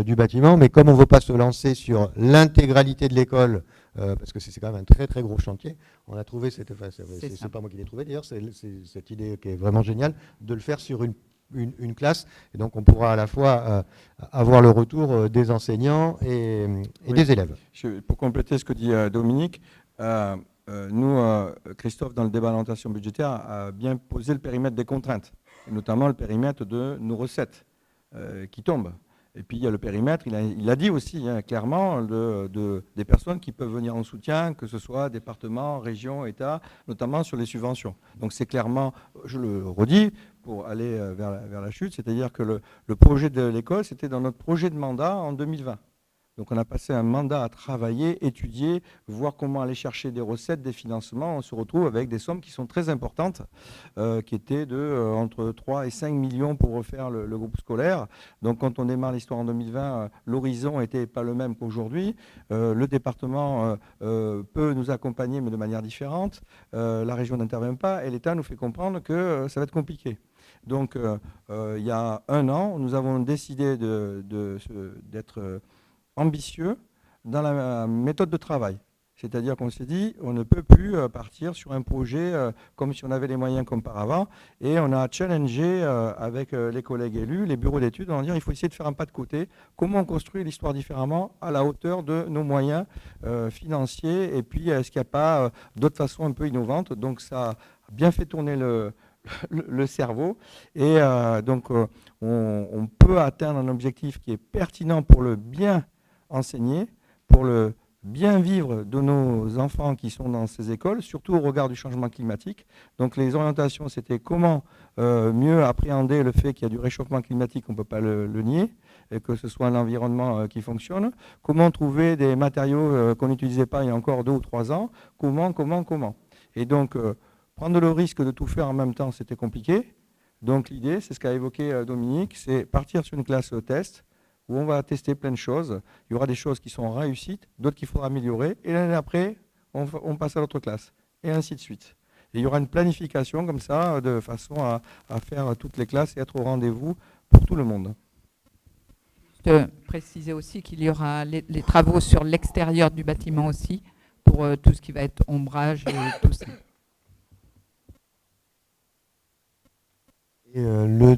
S2: du bâtiment, mais comme on ne veut pas se lancer sur l'intégralité de l'école, parce que c'est quand même un très très gros chantier, on a trouvé, c'est pas moi qui l'ai trouvé d'ailleurs, c'est cette idée qui est vraiment géniale, de le faire sur une classe, et donc on pourra à la fois avoir le retour des enseignants et des élèves.
S1: Pour compléter ce que dit Dominique, nous, Christophe, dans le débat d'orientation budgétaire, a bien posé le périmètre des contraintes, et notamment le périmètre de nos recettes qui tombent. Et puis il y a le périmètre, il a dit aussi clairement des personnes qui peuvent venir en soutien, que ce soit département, région, État, notamment sur les subventions. Donc c'est clairement, je le redis, pour aller vers la chute, c'est-à-dire que le projet de l'école, c'était dans notre projet de mandat en 2020. Donc on a passé un mandat à travailler, étudier, voir comment aller chercher des recettes, des financements. On se retrouve avec des sommes qui sont très importantes, qui étaient entre 3 et 5 millions pour refaire le groupe scolaire. Donc quand on démarre l'histoire en 2020, l'horizon n'était pas le même qu'aujourd'hui. Le département peut nous accompagner, mais de manière différente. La région n'intervient pas et l'État nous fait comprendre que ça va être compliqué. Donc il y a 1 an, nous avons décidé d'être ambitieux dans la méthode de travail. C'est-à-dire qu'on s'est dit, on ne peut plus partir sur un projet comme si on avait les moyens comme par avant. Et on a challengé avec les collègues élus, les bureaux d'études, en disant il faut essayer de faire un pas de côté. Comment on construit l'histoire différemment à la hauteur de nos moyens financiers. Et puis, est-ce qu'il n'y a pas d'autres façons un peu innovantes? Donc, ça a bien fait tourner le le cerveau. Et donc, on peut atteindre un objectif qui est pertinent pour le bien enseigner, pour le bien vivre de nos enfants qui sont dans ces écoles, surtout au regard du changement climatique. Donc les orientations, c'était comment mieux appréhender le fait qu'il y a du réchauffement climatique, on ne peut pas le nier, et que ce soit un environnement qui fonctionne. Comment trouver des matériaux qu'on n'utilisait pas il y a encore 2 ou 3 ans. Comment. Et donc, prendre le risque de tout faire en même temps, c'était compliqué. Donc l'idée, c'est ce qu'a évoqué Dominique, c'est partir sur une classe test, où on va tester plein de choses. Il y aura des choses qui sont réussites, d'autres qu'il faudra améliorer. Et l'année après, on passe à l'autre classe. Et ainsi de suite. Et il y aura une planification comme ça, de façon à faire toutes les classes et être au rendez-vous pour tout le monde.
S6: Je préciser aussi qu'il y aura les travaux sur l'extérieur du bâtiment aussi, pour tout ce qui va être ombrage et tout ça.
S2: Et la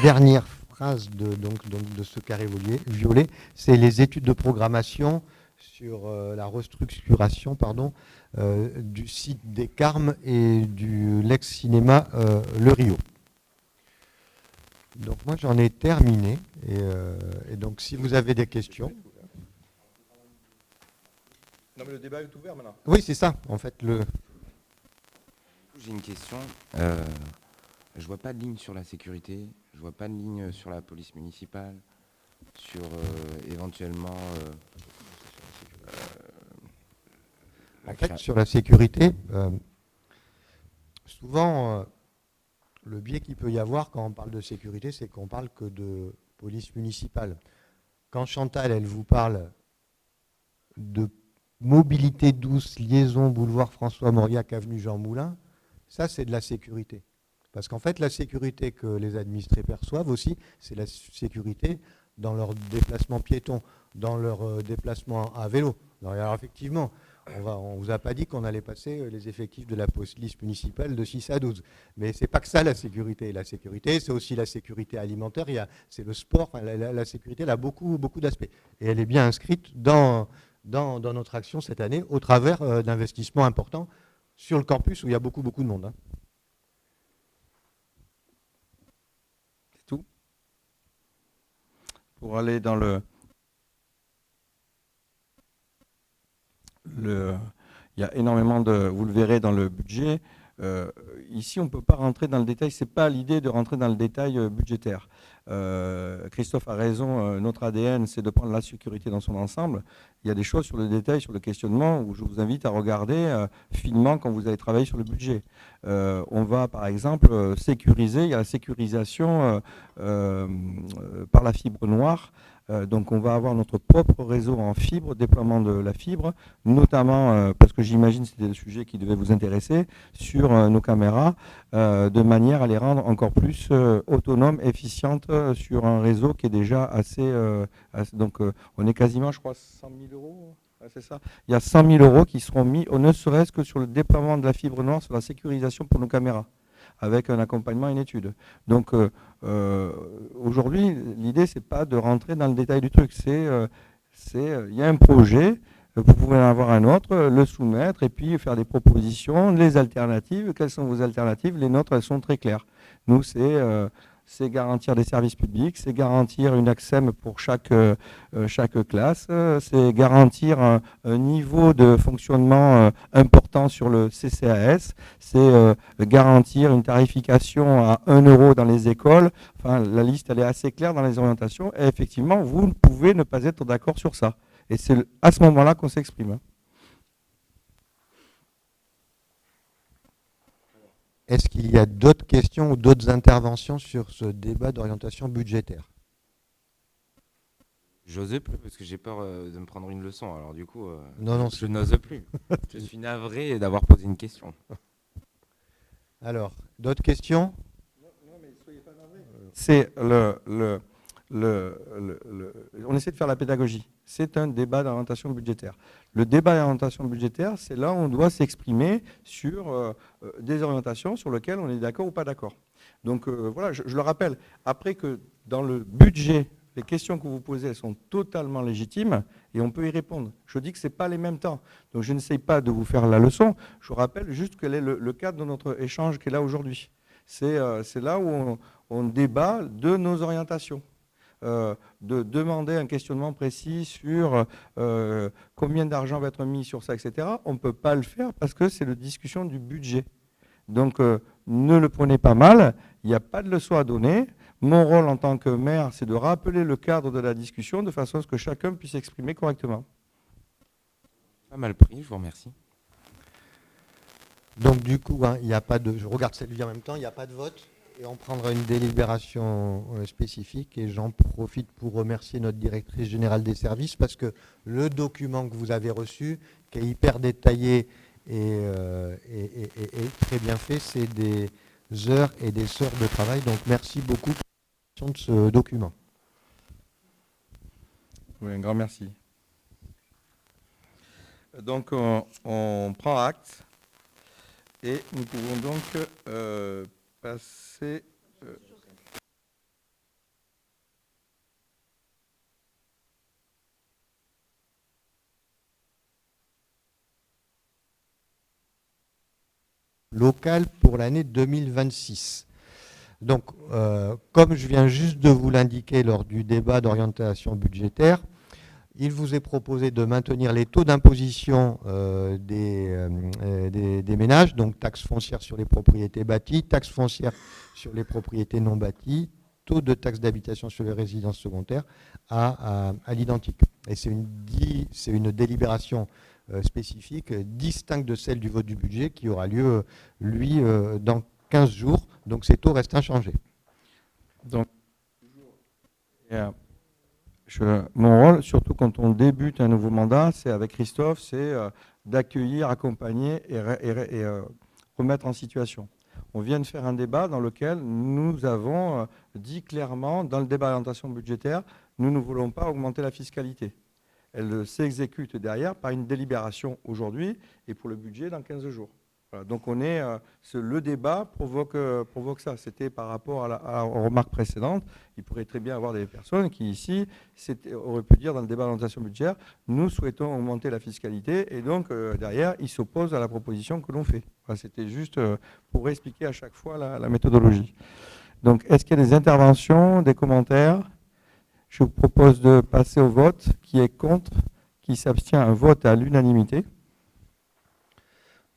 S2: dernière phrase de ce carré violet, c'est les études de programmation sur la restructuration du site des Carmes et du l'ex-cinéma Le Rio. Donc moi j'en ai terminé et donc si vous avez des questions.
S1: Non mais le débat est ouvert maintenant.
S2: Oui c'est ça en fait
S4: J'ai une question. Je vois pas de ligne sur la sécurité, je vois pas de ligne sur la police municipale, sur éventuellement.
S2: En fait, sur la sécurité, souvent, le biais qu'il peut y avoir quand on parle de sécurité, c'est qu'on parle que de police municipale. Quand Chantal, elle vous parle de mobilité douce, liaison boulevard François-Mauriac, avenue Jean Moulin, ça, c'est de la sécurité. Parce qu'en fait, la sécurité que les administrés perçoivent aussi, c'est la sécurité dans leur déplacement piéton, dans leur déplacement à vélo. Alors effectivement, on ne vous a pas dit qu'on allait passer les effectifs de la police municipale de 6 à 12. Mais ce n'est pas que ça la sécurité. La sécurité, c'est aussi la sécurité alimentaire, c'est le sport. Enfin, la sécurité, elle a beaucoup d'aspects. Et elle est bien inscrite dans notre action cette année au travers d'investissements importants sur le campus où il y a beaucoup de monde.
S1: C'est tout. Pour aller dans il y a énormément vous le verrez dans le budget. Ici, on ne peut pas rentrer dans le détail. Ce n'est pas l'idée de rentrer dans le détail budgétaire. Christophe a raison, notre ADN, c'est de prendre la sécurité dans son ensemble. Il y a des choses sur le détail, sur le questionnement, où je vous invite à regarder finement quand vous allez travailler sur le budget. On va, par exemple, sécuriser. Il y a la sécurisation par la fibre noire. Donc on va avoir notre propre réseau en fibre, déploiement de la fibre, notamment, parce que j'imagine que c'était le sujet qui devait vous intéresser, sur nos caméras, de manière à les rendre encore plus autonomes, efficientes sur un réseau qui est déjà assez donc on est quasiment, je crois, 100 000 €. C'est ça. Il y a 100 000 € qui seront mis, ne serait-ce que sur le déploiement de la fibre noire, sur la sécurisation pour nos caméras, avec un accompagnement et une étude. Donc aujourd'hui, l'idée, c'est pas de rentrer dans le détail du truc. Il y a un projet, vous pouvez en avoir un autre, le soumettre et puis faire des propositions, les alternatives. Quelles sont vos alternatives? Les nôtres, elles sont très claires. Nous, c'est garantir des services publics, c'est garantir une AXEM pour chaque classe, c'est garantir un niveau de fonctionnement important sur le CCAS, c'est garantir une tarification à 1 € dans les écoles. Enfin, la liste, elle est assez claire dans les orientations. Et effectivement, vous ne pouvez ne pas être d'accord sur ça. Et c'est à ce moment-là qu'on s'exprime.
S2: Est-ce qu'il y a d'autres questions ou d'autres interventions sur ce débat d'orientation budgétaire?
S4: J'ose plus parce que j'ai peur de me prendre une leçon. Alors du coup,
S2: non,
S4: je n'ose plus. Je suis navré d'avoir posé une question.
S2: Alors, d'autres questions?
S1: Non, mais soyez pas navrés. C'est on essaie de faire la pédagogie. C'est un débat d'orientation budgétaire. Le débat d'orientation budgétaire, c'est là où on doit s'exprimer sur des orientations sur lesquelles on est d'accord ou pas d'accord. Donc voilà, je le rappelle, après que dans le budget les questions que vous posez, elles sont totalement légitimes et on peut y répondre. Je dis que ce n'est pas les mêmes temps. Donc je n'essaye pas de vous faire la leçon. Je vous rappelle juste quel est le cadre de notre échange qui est là aujourd'hui. C'est là où on débat de nos orientations. De demander un questionnement précis sur combien d'argent va être mis sur ça, etc. On ne peut pas le faire parce que c'est la discussion du budget. Donc ne le prenez pas mal, il n'y a pas de leçon à donner. Mon rôle en tant que maire, c'est de rappeler le cadre de la discussion de façon à ce que chacun puisse s'exprimer correctement.
S4: Pas mal pris, je vous remercie.
S2: Donc du coup, hein, il n'y a pas de. Je regarde celle-ci en même temps, il n'y a pas de vote. Et on prendra une délibération spécifique. Et j'en profite pour remercier notre directrice générale des services parce que le document que vous avez reçu, qui est hyper détaillé et très bien fait, c'est des heures et des heures de travail. Donc merci beaucoup pour de ce document.
S1: Oui, un grand merci. Donc on prend acte et nous pouvons donc passer.
S2: Local pour l'année 2026. Donc, comme je viens juste de vous l'indiquer lors du débat d'orientation budgétaire, il vous est proposé de maintenir les taux d'imposition des ménages, donc taxe foncière sur les propriétés bâties, taxe foncière sur les propriétés non bâties, taux de taxe d'habitation sur les résidences secondaires à l'identique. Et c'est une délibération spécifique, distincte de celle du vote du budget qui aura lieu, lui, dans 15 jours. Donc ces taux restent inchangés.
S1: Donc, mon rôle, surtout quand on débute un nouveau mandat, c'est avec Christophe, c'est d'accueillir, accompagner et remettre en situation. On vient de faire un débat dans lequel nous avons dit clairement, dans le débat d'orientation budgétaire, nous ne voulons pas augmenter la fiscalité. Elle s'exécute derrière par une délibération aujourd'hui et pour le budget dans 15 jours. Voilà, donc le débat provoque ça. C'était par rapport aux remarques précédentes. Il pourrait très bien avoir des personnes qui ici auraient pu dire dans le débat d'orientation budgétaire, nous souhaitons augmenter la fiscalité et donc derrière ils s'opposent à la proposition que l'on fait. Voilà, c'était juste pour expliquer à chaque fois la méthodologie. Donc est-ce qu'il y a des interventions, des commentaires ? Je vous propose de passer au vote. Qui est contre? Qui s'abstient? Un vote à l'unanimité.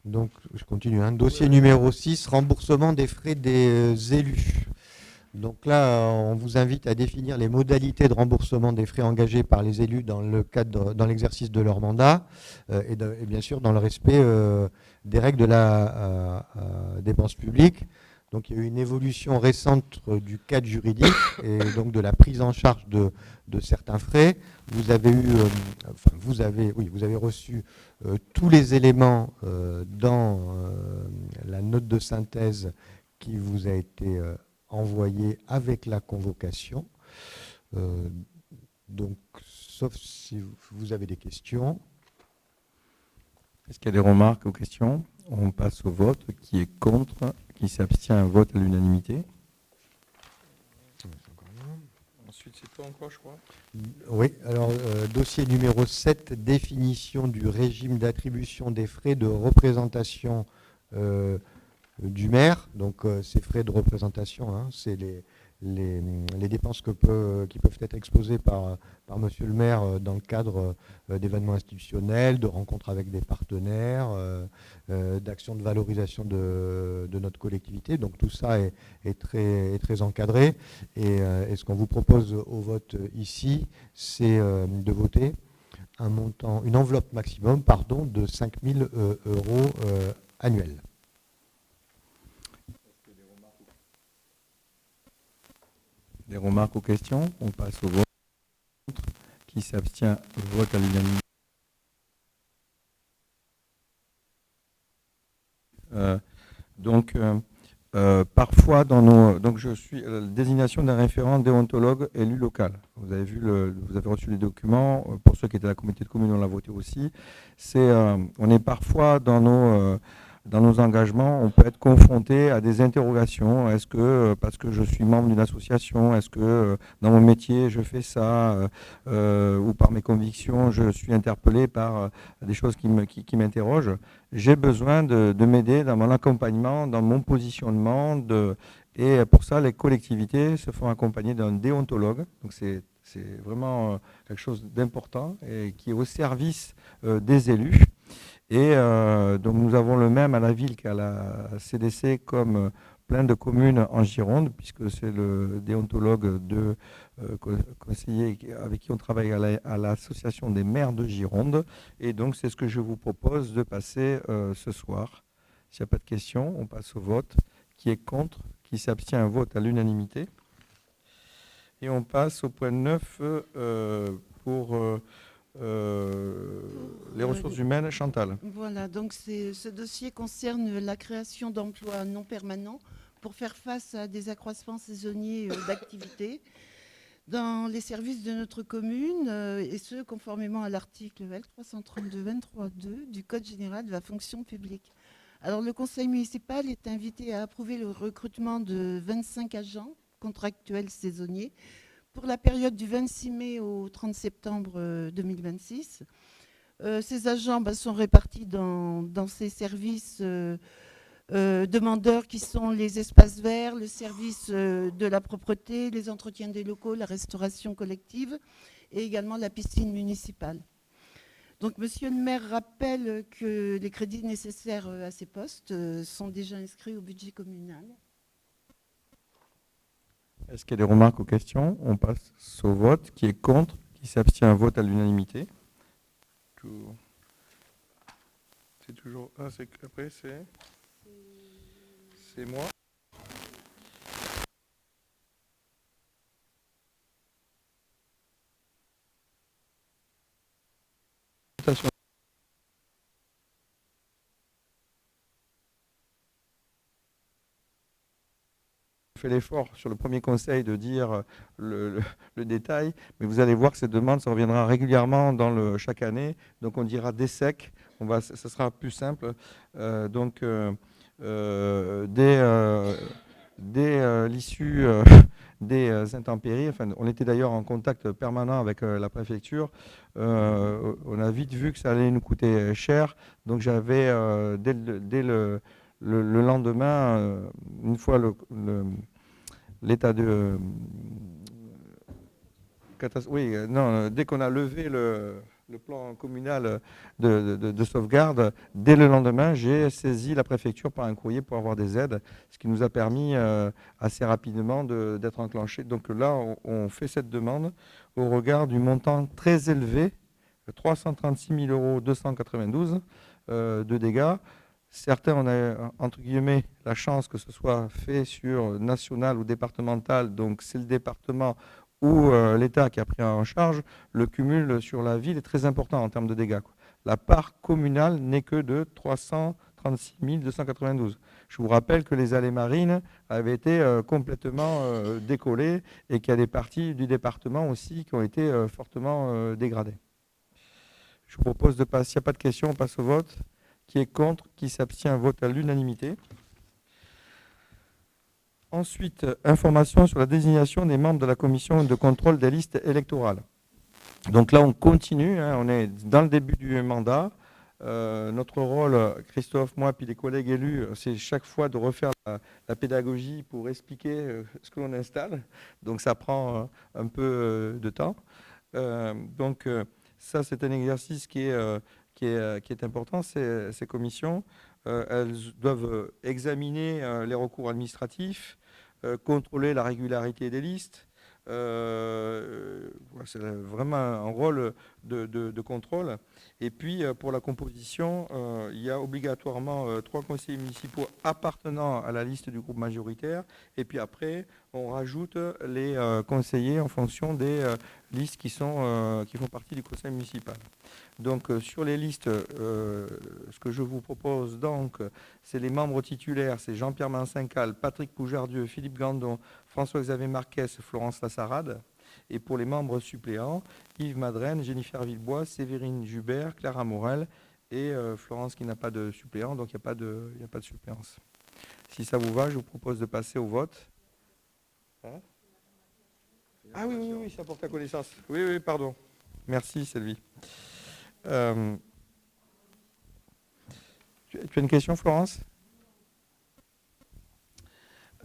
S2: Donc, je continue. Dossier numéro 6, remboursement des frais des élus. Donc là, on vous invite à définir les modalités de remboursement des frais engagés par les élus dans l'exercice de leur mandat et bien sûr dans le respect des règles de la dépense publique. Donc il y a eu une évolution récente du cadre juridique et donc de la prise en charge de certains frais. Vous avez reçu tous les éléments dans la note de synthèse qui vous a été envoyée avec la convocation. Donc, sauf si vous avez des questions.
S1: Est-ce qu'il y a des remarques ou questions? On passe au vote. Qui est contre? Qui s'abstient? Un vote à l'unanimité. Ensuite, c'est toi encore, je crois.
S2: Oui, alors dossier numéro 7, définition du régime d'attribution des frais de représentation du maire. Donc ces frais de représentation, c'est les dépenses qui peuvent être exposées par monsieur le maire dans le cadre d'événements institutionnels, de rencontres avec des partenaires, d'actions de valorisation de notre collectivité. Donc tout ça est très encadré. Et ce qu'on vous propose au vote ici, c'est de voter une enveloppe maximum de 5 000 euros annuels.
S1: Des remarques ou questions? On passe au vote. Qui s'abstient? Vote à l'unanimité. Parfois, donc je suis la désignation d'un référent déontologue élu local. Vous avez reçu les documents. Pour ceux qui étaient à la communauté de communes, on l'a voté aussi. On est parfois dans dans nos engagements, on peut être confronté à des interrogations. Est-ce que, parce que je suis membre d'une association, est-ce que dans mon métier, je fais ça, ou par mes convictions, je suis interpellé par des choses qui m'interrogent. J'ai besoin de m'aider dans mon accompagnement, dans mon positionnement. Et pour ça, les collectivités se font accompagner d'un déontologue. Donc c'est vraiment quelque chose d'important et qui est au service des élus. Et donc nous avons le même à la ville qu'à la CDC comme plein de communes en Gironde, puisque c'est le déontologue de conseiller avec qui on travaille à l'association des maires de Gironde. Et donc c'est ce que je vous propose de passer ce soir. S'il n'y a pas de questions, on passe au vote. Qui est contre? Qui s'abstient? Un vote à l'unanimité. Et on passe au point 9 pour les ressources humaines. Chantal.
S3: Voilà, donc ce dossier concerne la création d'emplois non permanents pour faire face à des accroissements saisonniers d'activité dans les services de notre commune, et ce, conformément à l'article L332-23-2 du Code général de la fonction publique. Alors, le conseil municipal est invité à approuver le recrutement de 25 agents contractuels saisonniers pour la période du 26 mai au 30 septembre 2026. Ces agents sont répartis dans ces services demandeurs qui sont les espaces verts, le service de la propreté, les entretiens des locaux, la restauration collective et également la piscine municipale. Donc, monsieur le maire rappelle que les crédits nécessaires à ces postes sont déjà inscrits au budget communal.
S1: Est-ce qu'il y a des remarques ou questions? On passe au vote. Qui est contre? Qui s'abstient? Un vote à l'unanimité. C'est toujours... Ah, après, c'est moi. Fait l'effort sur le premier conseil de dire le détail, mais vous allez voir que ces demandes, ça reviendra régulièrement chaque année. Donc on dira des secs, ça sera plus simple. Dès l'issue des intempéries, enfin, on était d'ailleurs en contact permanent avec la préfecture, on a vite vu que ça allait nous coûter cher. Donc j'avais, dès le lendemain, une fois l'état de catastrophe, dès qu'on a levé le plan communal de sauvegarde, dès le lendemain, j'ai saisi la préfecture par un courrier pour avoir des aides, ce qui nous a permis assez rapidement d'être enclenché. Donc là, on fait cette demande au regard du montant très élevé, 336 292 € de dégâts. Certains, on a, entre guillemets, la chance que ce soit fait sur national ou départemental, donc c'est le département ou l'État qui a pris en charge. Le cumul sur la ville est très important en termes de dégâts. La part communale n'est que de 336 292. Je vous rappelle que les allées marines avaient été complètement décollées et qu'il y a des parties du département aussi qui ont été fortement dégradées. Je vous propose de passer, s'il n'y a pas de questions, on passe au vote. Qui est contre, qui s'abstient, vote à l'unanimité. Ensuite, information sur la désignation des membres de la commission de contrôle des listes électorales. Donc là, on continue, on est dans le début du mandat. Notre rôle, Christophe, moi, puis les collègues élus, c'est chaque fois de refaire la pédagogie pour expliquer ce que l'on installe. Donc ça prend un peu de temps. Ça, c'est un exercice qui est important. Ces commissions, elles doivent examiner les recours administratifs, contrôler la régularité des listes. C'est vraiment un rôle de contrôle. Et puis, pour la composition, il y a obligatoirement 3 conseillers municipaux appartenant à la liste du groupe majoritaire. Et puis après, on rajoute les conseillers en fonction des listes qui font partie du conseil municipal. Donc, sur les listes, ce que je vous propose, donc, c'est les membres titulaires, c'est Jean-Pierre Mancincal, Patrick Poujardieu, Philippe Gandon, François-Xavier Marquès, Florence Lassarade. Et pour les membres suppléants, Yves Madrenne, Jennifer Villebois, Séverine Jubert, Clara Morel et Florence qui n'a pas de suppléant, donc il n'y a pas de suppléance. Si ça vous va, je vous propose de passer au vote. Hein? Ah oui, oui, oui, ça porte à connaissance. Oui, oui, pardon. Merci, Sylvie. Tu as une question, Florence?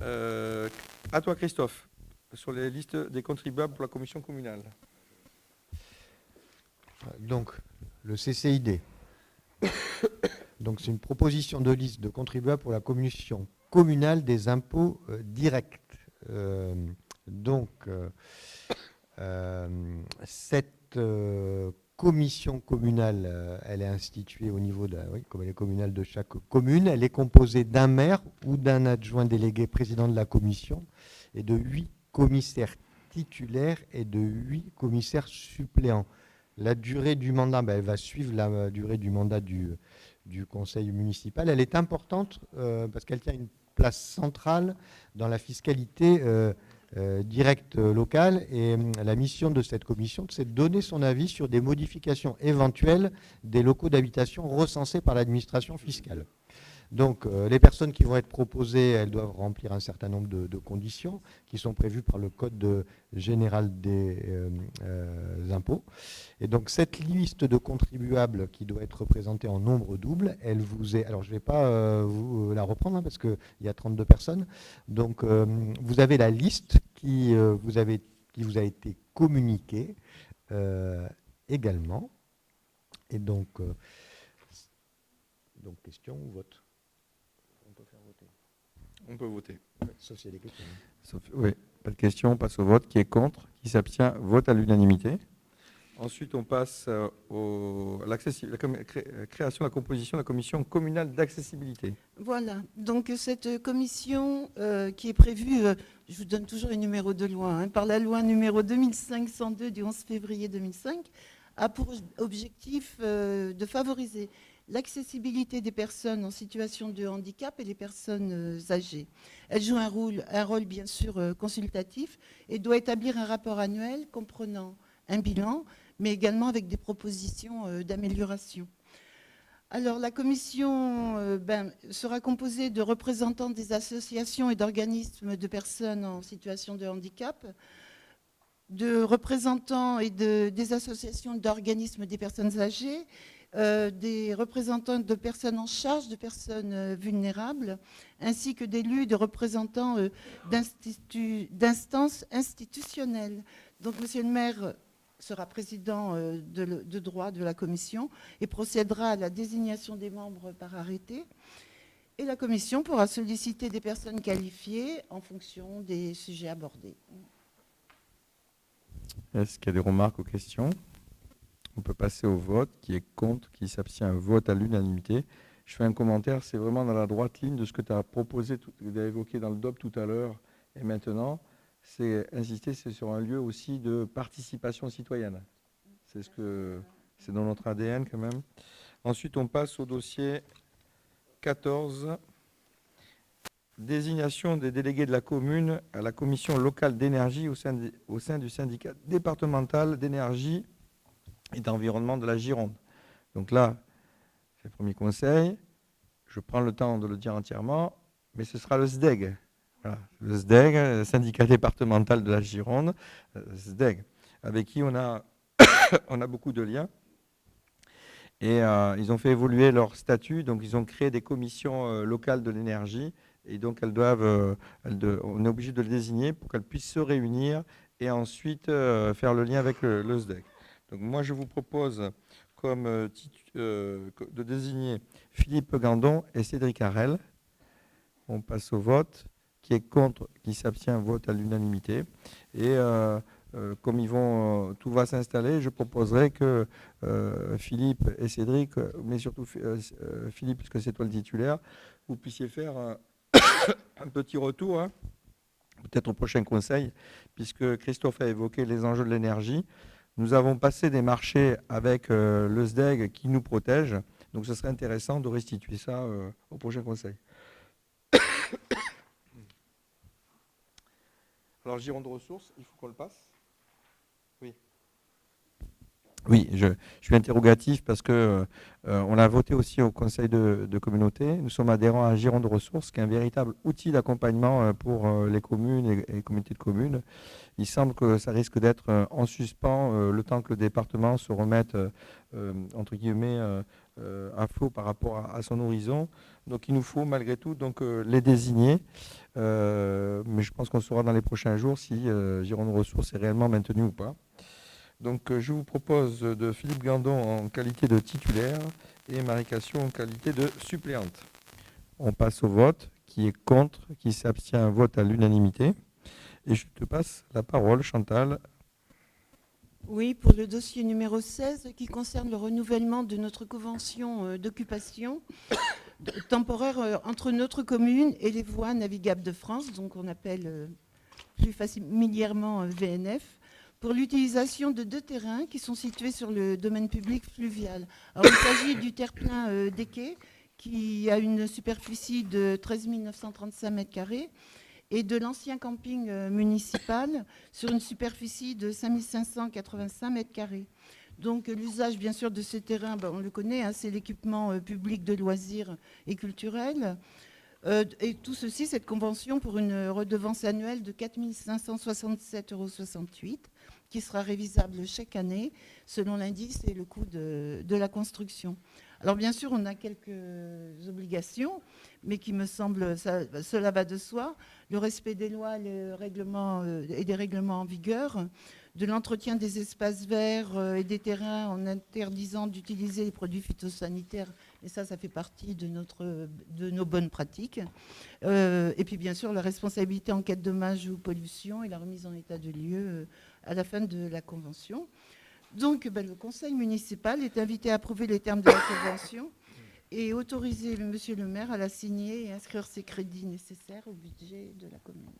S1: À toi, Christophe, sur les listes des contribuables pour la commission communale.
S2: Donc, le CCID. Donc, c'est une proposition de liste de contribuables pour la commission communale des impôts directs. Cette commission communale, elle est instituée au niveau de, oui, comme elle est communale de chaque commune. Elle est composée d'un maire ou d'un adjoint délégué président de la commission et de 8 commissaires titulaires et de 8 commissaires suppléants. La durée du mandat, elle va suivre la durée du mandat du conseil municipal. Elle est importante parce qu'elle tient une place centrale dans la fiscalité directe locale, et la mission de cette commission, c'est de donner son avis sur des modifications éventuelles des locaux d'habitation recensés par l'administration fiscale. Donc, les personnes qui vont être proposées, elles doivent remplir un certain nombre de conditions qui sont prévues par le Code général des impôts. Et donc, cette liste de contribuables qui doit être représentée en nombre double, elle vous est... Alors, je ne vais pas vous la reprendre parce qu'il y a 32 personnes. Donc, vous avez la liste qui vous a été communiquée également. Et donc question ou vote?
S1: On peut voter.
S2: Sauf s'il y a des questions.
S1: Oui, pas de question, on passe au vote. Qui est contre? Qui s'abstient? Vote à l'unanimité. Ensuite, on passe à la création de la composition de la commission communale d'accessibilité.
S3: Voilà, donc cette commission qui est prévue, je vous donne toujours les numéros de loi, par la loi numéro 2502 du 11 février 2005, a pour objectif de favoriser l'accessibilité des personnes en situation de handicap et les personnes âgées. Elle joue un rôle bien sûr consultatif et doit établir un rapport annuel comprenant un bilan, mais également avec des propositions d'amélioration. Alors, la commission sera composée de représentants des associations et d'organismes de personnes en situation de handicap, de représentants et des associations d'organismes des personnes âgées, des représentants de personnes en charge de personnes vulnérables, ainsi que d'élus, de représentants d'instances institutionnelles. Donc, monsieur le maire sera président de droit de la commission et procédera à la désignation des membres par arrêté. Et la commission pourra solliciter des personnes qualifiées en fonction des sujets abordés.
S1: Est-ce qu'il y a des remarques ou questions? On peut passer au vote. Qui est contre? Qui s'abstient? Vote à l'unanimité. Je fais un commentaire, c'est vraiment dans la droite ligne de ce que tu as proposé, tu as évoqué dans le DOP tout à l'heure et maintenant. C'est insister, c'est sur un lieu aussi de participation citoyenne. C'est dans notre ADN quand même. Ensuite, on passe au dossier 14. Désignation des délégués de la commune à la commission locale d'énergie au sein du syndicat départemental d'énergie et d'environnement de la Gironde. Donc là, c'est le premier conseil. Je prends le temps de le dire entièrement, mais ce sera le SDEG. Voilà, le SDEG, le syndicat départemental de la Gironde, SDEG, avec qui on a, on a beaucoup de liens. Et ils ont fait évoluer leur statut, donc ils ont créé des commissions locales de l'énergie, et donc elles doivent, on est obligé de les désigner pour qu'elles puissent se réunir et ensuite faire le lien avec le SDEG. Donc moi je vous propose de désigner Philippe Gandon et Cédric Harel. On passe au vote. Qui est contre, qui s'abstient, vote à l'unanimité. Et comme tout va s'installer, je proposerai que Philippe et Cédric, mais surtout Philippe, puisque c'est toi le titulaire, vous puissiez faire un petit retour, hein, peut-être au prochain conseil, puisque Christophe a évoqué les enjeux de l'énergie. Nous avons passé des marchés avec le SDEG qui nous protège, donc ce serait intéressant de restituer ça au prochain conseil. Alors, Gironde Ressources, il faut qu'on le passe. Oui. Oui, je suis interrogatif parce que on l'a voté aussi au Conseil de communauté. Nous sommes adhérents à Gironde Ressources, qui est un véritable outil d'accompagnement pour les communes et les communautés de communes. Il semble que ça risque d'être en suspens le temps que le département se remette, entre guillemets, à flot par rapport à son horizon. Donc il nous faut malgré tout donc, les désigner. Mais je pense qu'on saura dans les prochains jours si Gironde Ressources est réellement maintenu ou pas. Donc je vous propose de Philippe Gandon en qualité de titulaire et Marie Cassio en qualité de suppléante. On passe au vote. Qui est contre? Qui s'abstient? Vote à l'unanimité. Et je te passe la parole, Chantal.
S3: Oui, pour le dossier numéro 16 qui concerne le renouvellement de notre convention d'occupation temporaire entre notre commune et les voies navigables de France, donc on appelle plus familièrement VNF, pour l'utilisation de 2 terrains qui sont situés sur le domaine public fluvial. Alors, il s'agit du terre-plein des quais, qui a une superficie de 13 935 m² et de l'ancien camping municipal sur une superficie de 5 585 m². Donc l'usage bien sûr de ces terrains, on le connaît, hein, c'est l'équipement public de loisirs et culturels. Et tout ceci, cette convention pour une redevance annuelle de 4 567,68 € qui sera révisable chaque année selon l'indice et le coût de la construction. Alors bien sûr, on a quelques obligations, mais qui me semblent, cela va de soi, le respect des lois et des règlements en vigueur, de l'entretien des espaces verts et des terrains en interdisant d'utiliser les produits phytosanitaires, et ça fait partie de nos bonnes pratiques. Et puis bien sûr, la responsabilité en cas de dommages ou pollution et la remise en état de lieu à la fin de la convention. Donc, le conseil municipal est invité à approuver les termes de la convention et autoriser monsieur le maire à la signer et inscrire ses crédits nécessaires au budget de la commune.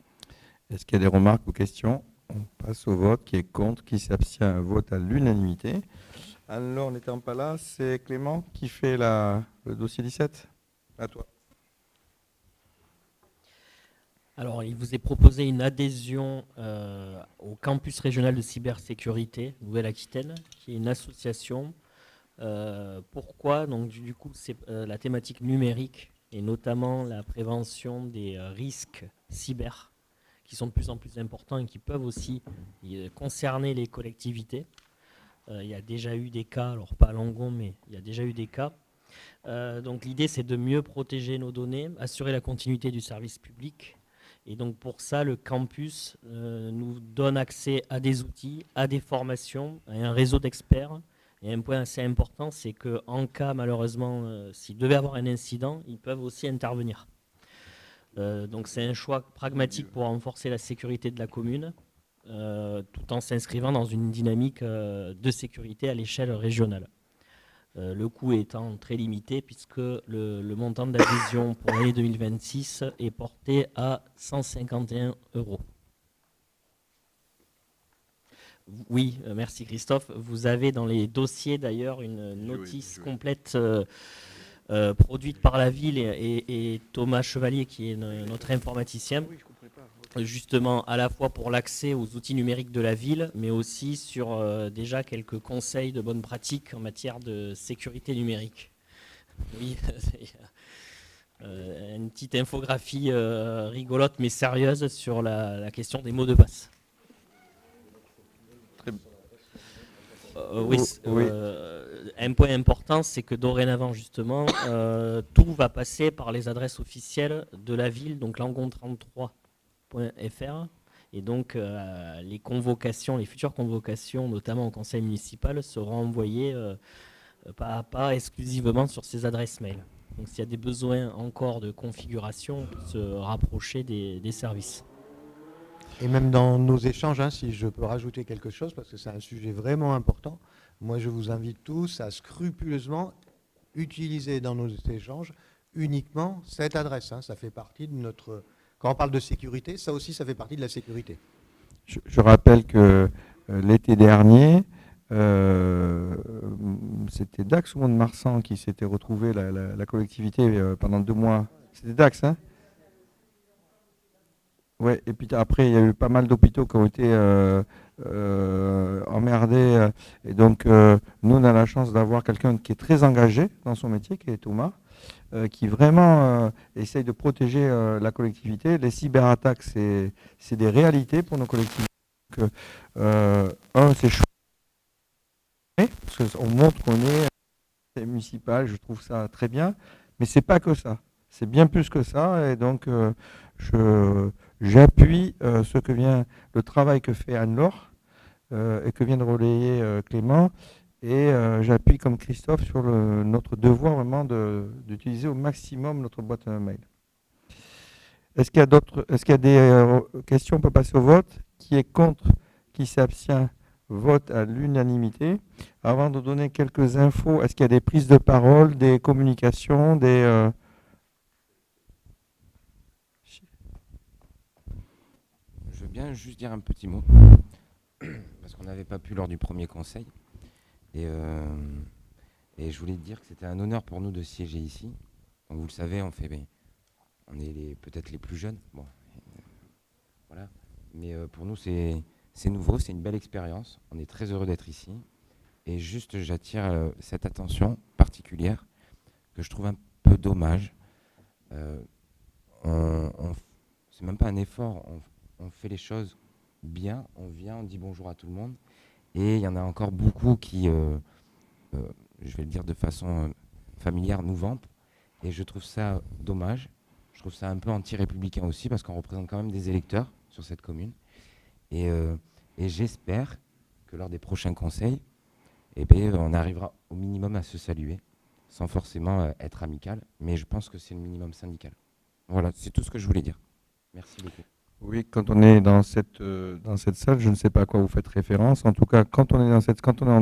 S1: Est-ce qu'il y a des remarques ou questions? On passe au vote. Qui est contre? Qui s'abstient? Vote à l'unanimité. Alors, n'étant pas là, c'est Clément qui fait le dossier 17. À toi.
S7: Alors, il vous est proposé une adhésion au campus régional de cybersécurité Nouvelle-Aquitaine, qui est une association. Pourquoi? Donc, du coup, c'est la thématique numérique et notamment la prévention des risques cyber qui sont de plus en plus importants et qui peuvent aussi concerner les collectivités. Il y a déjà eu des cas, alors pas à Langon, mais il y a déjà eu des cas. Donc, l'idée, c'est de mieux protéger nos données, assurer la continuité du service public. Et donc pour ça, le campus nous donne accès à des outils, à des formations, à un réseau d'experts. Et un point assez important, c'est qu'en cas, malheureusement, s'il devait y avoir un incident, ils peuvent aussi intervenir. Donc c'est un choix pragmatique pour renforcer la sécurité de la commune, tout en s'inscrivant dans une dynamique de sécurité à l'échelle régionale. Le coût étant très limité puisque le montant d'adhésion pour l'année 2026 est porté à 151 €. Oui, merci Christophe. Vous avez dans les dossiers d'ailleurs une notice complète produite par la ville et Thomas Chevalier qui est notre informaticien. Justement à la fois pour l'accès aux outils numériques de la ville, mais aussi sur déjà quelques conseils de bonnes pratiques en matière de sécurité numérique. Oui, une petite infographie rigolote mais sérieuse sur la question des mots de passe. Oui, un point important, c'est que dorénavant, justement, tout va passer par les adresses officielles de la ville, donc langon33.fr. Et donc, les convocations, les futures convocations, notamment au conseil municipal, seront envoyées pas exclusivement sur ces adresses mail. Donc, s'il y a des besoins encore de configuration, on peut se rapprocher des services.
S2: Et même dans nos échanges, hein, si je peux rajouter quelque chose, parce que c'est un sujet vraiment important, moi je vous invite tous à scrupuleusement utiliser dans nos échanges uniquement cette adresse. Hein. Ça fait partie de notre... Quand on parle de sécurité, ça aussi, ça fait partie de la sécurité.
S1: Je rappelle que l'été dernier, c'était Dax ou Mont-de-Marsan qui s'était retrouvé, la collectivité, pendant 2 mois. C'était Dax, hein? Ouais, et puis après, il y a eu pas mal d'hôpitaux qui ont été emmerdé. Et donc, nous, on a la chance d'avoir quelqu'un qui est très engagé dans son métier, qui est Thomas, qui vraiment essaye de protéger la collectivité. Les cyberattaques, c'est des réalités pour nos collectivités. Donc, c'est chouette, parce qu'on montre qu'on est municipal, je trouve ça très bien, mais c'est pas que ça. C'est bien plus que ça, et donc j'appuie le travail que fait Anne-Laure et que vient de relayer Clément, et j'appuie comme Christophe sur notre devoir vraiment d'utiliser au maximum notre boîte mail. Est-ce qu'il y a des questions? On peut passer au vote. Qui est contre? Qui s'abstient? Vote à l'unanimité. Avant de donner quelques infos, est-ce qu'il y a des prises de parole, des communications,
S4: Je veux bien juste dire un petit mot, parce qu'on n'avait pas pu lors du premier conseil. Et je voulais dire que c'était un honneur pour nous de siéger ici. Donc vous le savez, on est peut-être les plus jeunes. Bon, voilà. Mais pour nous, c'est nouveau, c'est une belle expérience. On est très heureux d'être ici. Et juste, j'attire cette attention particulière que je trouve un peu dommage. C'est même pas un effort, on fait les choses bien, on vient, on dit bonjour à tout le monde. Et il y en a encore beaucoup qui, je vais le dire de façon familière, nous vampent. Et je trouve ça dommage. Je trouve ça un peu anti-républicain aussi, parce qu'on représente quand même des électeurs sur cette commune. Et j'espère que lors des prochains conseils, on arrivera au minimum à se saluer, sans forcément être amical. Mais je pense que c'est le minimum syndical. Voilà, c'est tout ce que je voulais dire. Merci beaucoup.
S1: Oui, quand on est dans cette salle, je ne sais pas à quoi vous faites référence. En tout cas, quand on est en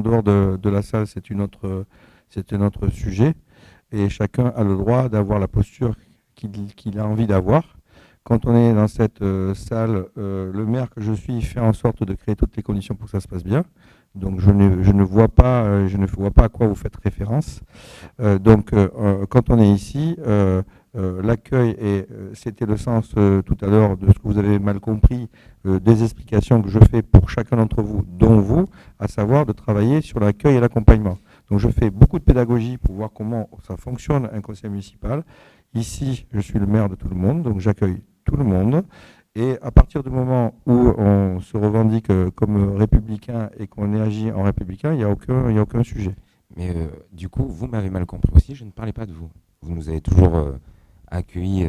S1: dehors de la salle, c'est un autre sujet. Et chacun a le droit d'avoir la posture qu'il a envie d'avoir. Quand on est dans cette salle, le maire que je suis fait en sorte de créer toutes les conditions pour que ça se passe bien. Donc je ne vois pas à quoi vous faites référence. Quand on est ici, l'accueil, et c'était le sens tout à l'heure de ce que vous avez mal compris, des explications que je fais pour chacun d'entre vous, dont vous, à savoir de travailler sur l'accueil et l'accompagnement. Donc je fais beaucoup de pédagogie pour voir comment ça fonctionne un conseil municipal. Ici, je suis le maire de tout le monde, donc j'accueille tout le monde. Et à partir du moment où on se revendique comme républicain et qu'on agit en républicain, il n'y a aucun sujet.
S4: Mais du coup, vous m'avez mal compris aussi, je ne parlais pas de vous. Vous nous avez toujours accueillis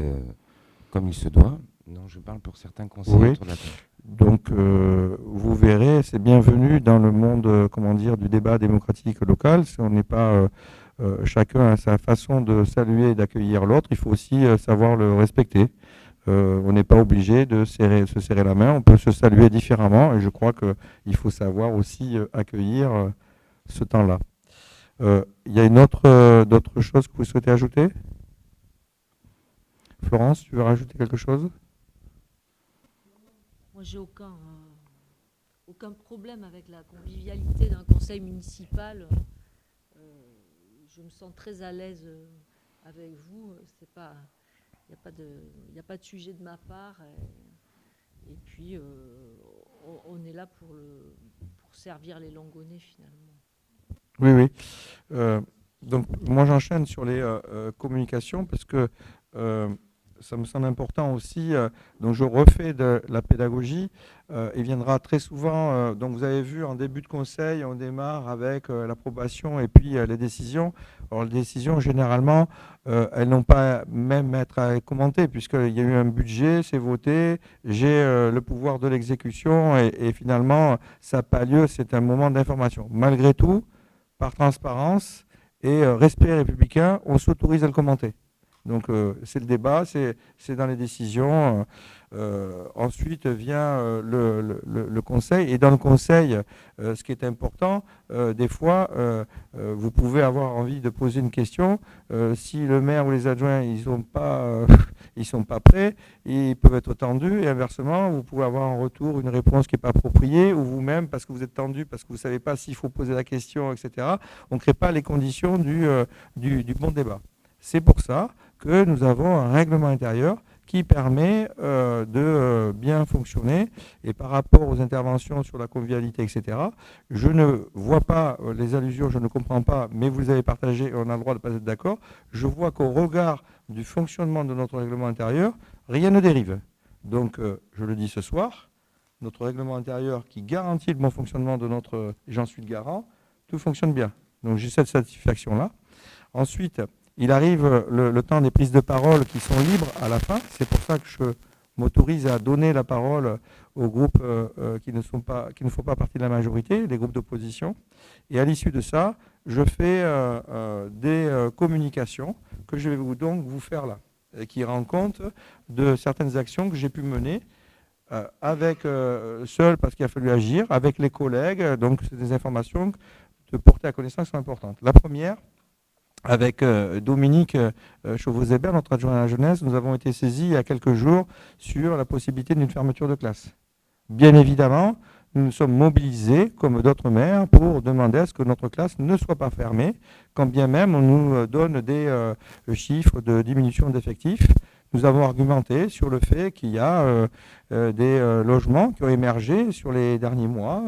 S4: comme il se doit. Non, je parle pour certains conseillers autour de la table.
S1: Donc, vous verrez, c'est bienvenu dans le monde, du débat démocratique local. Si on n'est pas chacun à sa façon de saluer et d'accueillir l'autre, il faut aussi savoir le respecter. On n'est pas obligé de se serrer la main, on peut se saluer différemment, et je crois qu'il faut savoir aussi accueillir ce temps-là. Il y a d'autres choses que vous souhaitez ajouter? Florence, tu veux rajouter quelque chose?
S5: Moi, j'ai aucun problème avec la convivialité d'un conseil municipal. Je me sens très à l'aise avec vous. Il n'y a pas de sujet de ma part. Et puis, on est là pour servir les Langonnais, finalement.
S1: Oui. Donc, moi, j'enchaîne sur les communications parce que ça me semble important aussi. Donc, je refais de la pédagogie. Il viendra très souvent. Donc, vous avez vu, en début de conseil, on démarre avec l'approbation et puis les décisions. Alors, les décisions, généralement, elles n'ont pas même à être commentées puisqu'il y a eu un budget, c'est voté. J'ai le pouvoir de l'exécution et finalement, ça n'a pas lieu. C'est un moment d'information. Malgré tout, par transparence et respect républicain, on s'autorise à le commenter. Donc c'est le débat, c'est dans les décisions. Ensuite vient le conseil. Et dans le conseil, ce qui est important, des fois, vous pouvez avoir envie de poser une question. Si le maire ou les adjoints, ils sont pas prêts, ils peuvent être tendus. Et inversement, vous pouvez avoir en retour une réponse qui n'est pas appropriée, ou vous-même, parce que vous êtes tendu, parce que vous ne savez pas s'il faut poser la question, etc. On ne crée pas les conditions du bon débat. C'est pour ça que nous avons un règlement intérieur qui permet de bien fonctionner. Et par rapport aux interventions sur la convivialité, etc., je ne vois pas les allusions, je ne comprends pas, mais vous les avez partagées et on a le droit de ne pas être d'accord. Je vois qu'au regard du fonctionnement de notre règlement intérieur, rien ne dérive. Donc, je le dis ce soir, notre règlement intérieur qui garantit le bon fonctionnement de notre, j'en suis le garant, tout fonctionne bien. Donc, j'ai cette satisfaction-là. Ensuite, il arrive le temps des prises de parole qui sont libres à la fin. C'est pour ça que je m'autorise à donner la parole aux groupes qui ne font pas partie de la majorité, les groupes d'opposition. Et à l'issue de ça, je fais des communications que je vais donc vous faire là, et qui rendent compte de certaines actions que j'ai pu mener seul parce qu'il a fallu agir, avec les collègues. Donc, c'est des informations de portée à connaissance qui sont importantes. La première, avec Dominique Chauveau-Zébert, notre adjoint à la jeunesse, nous avons été saisis il y a quelques jours sur la possibilité d'une fermeture de classe. Bien évidemment, nous nous sommes mobilisés, comme d'autres maires, pour demander à ce que notre classe ne soit pas fermée, quand bien même on nous donne des chiffres de diminution d'effectifs. Nous avons argumenté sur le fait qu'il y a des logements qui ont émergé sur les derniers mois.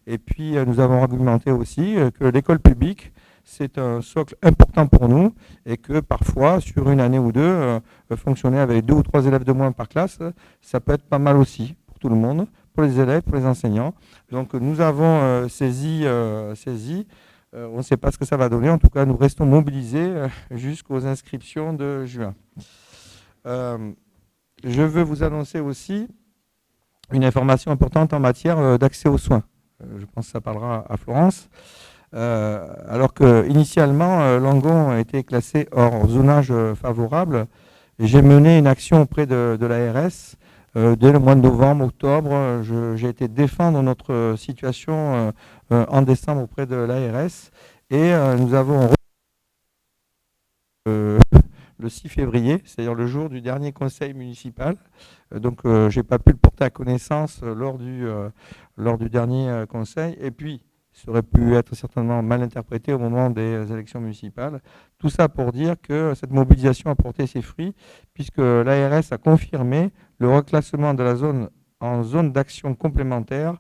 S1: Et puis, nous avons argumenté aussi que l'école publique, c'est un socle important pour nous et que parfois, sur une année ou deux, fonctionner avec 2 ou 3 élèves de moins par classe, ça peut être pas mal aussi pour tout le monde, pour les élèves, pour les enseignants. Donc, nous avons saisi. On ne sait pas ce que ça va donner. En tout cas, nous restons mobilisés jusqu'aux inscriptions de juin. Je veux vous annoncer aussi une information importante en matière d'accès aux soins. Je pense que ça parlera à Florence. Alors qu'initialement, Langon a été classé hors zonage favorable, j'ai mené une action auprès de l'ARS. Dès le mois de novembre, octobre, j'ai été défendre notre situation en décembre auprès de l'ARS et nous avons le 6 février, c'est-à-dire le jour du dernier conseil municipal. Donc, je n'ai pas pu le porter à connaissance lors du dernier conseil. Et puis, ça aurait pu être certainement mal interprété au moment des élections municipales. Tout ça pour dire que cette mobilisation a porté ses fruits, puisque l'ARS a confirmé le reclassement de la zone en zone d'action complémentaire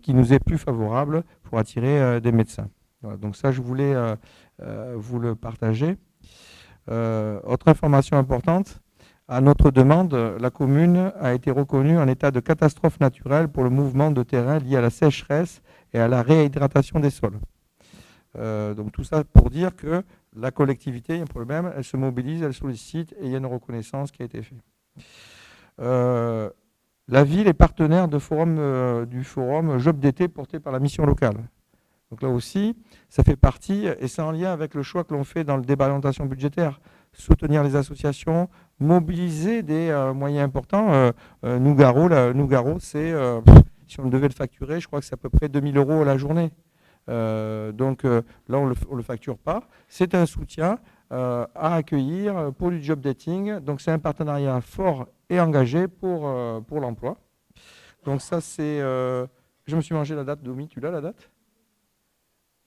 S1: qui nous est plus favorable pour attirer des médecins. Voilà, donc ça, je voulais vous le partager. Autre information importante, à notre demande, la commune a été reconnue en état de catastrophe naturelle pour le mouvement de terrain lié à la sécheresse et à la réhydratation des sols. Donc tout ça pour dire que la collectivité, il y a un problème, elle se mobilise, elle sollicite et il y a une reconnaissance qui a été faite. La ville est partenaire du forum Job d'été porté par la mission locale. Donc là aussi, ça fait partie, et c'est en lien avec le choix que l'on fait dans le débat d'orientation budgétaire, soutenir les associations, mobiliser des moyens importants. Nougaro, c'est, si on devait le facturer, je crois que c'est à peu près 2 000 € à la journée. Donc là, on ne le facture pas. C'est un soutien à accueillir pour du job dating. Donc c'est un partenariat fort et engagé pour l'emploi. Donc ça, c'est... je me suis mangé la date, Domi, tu l'as la date ?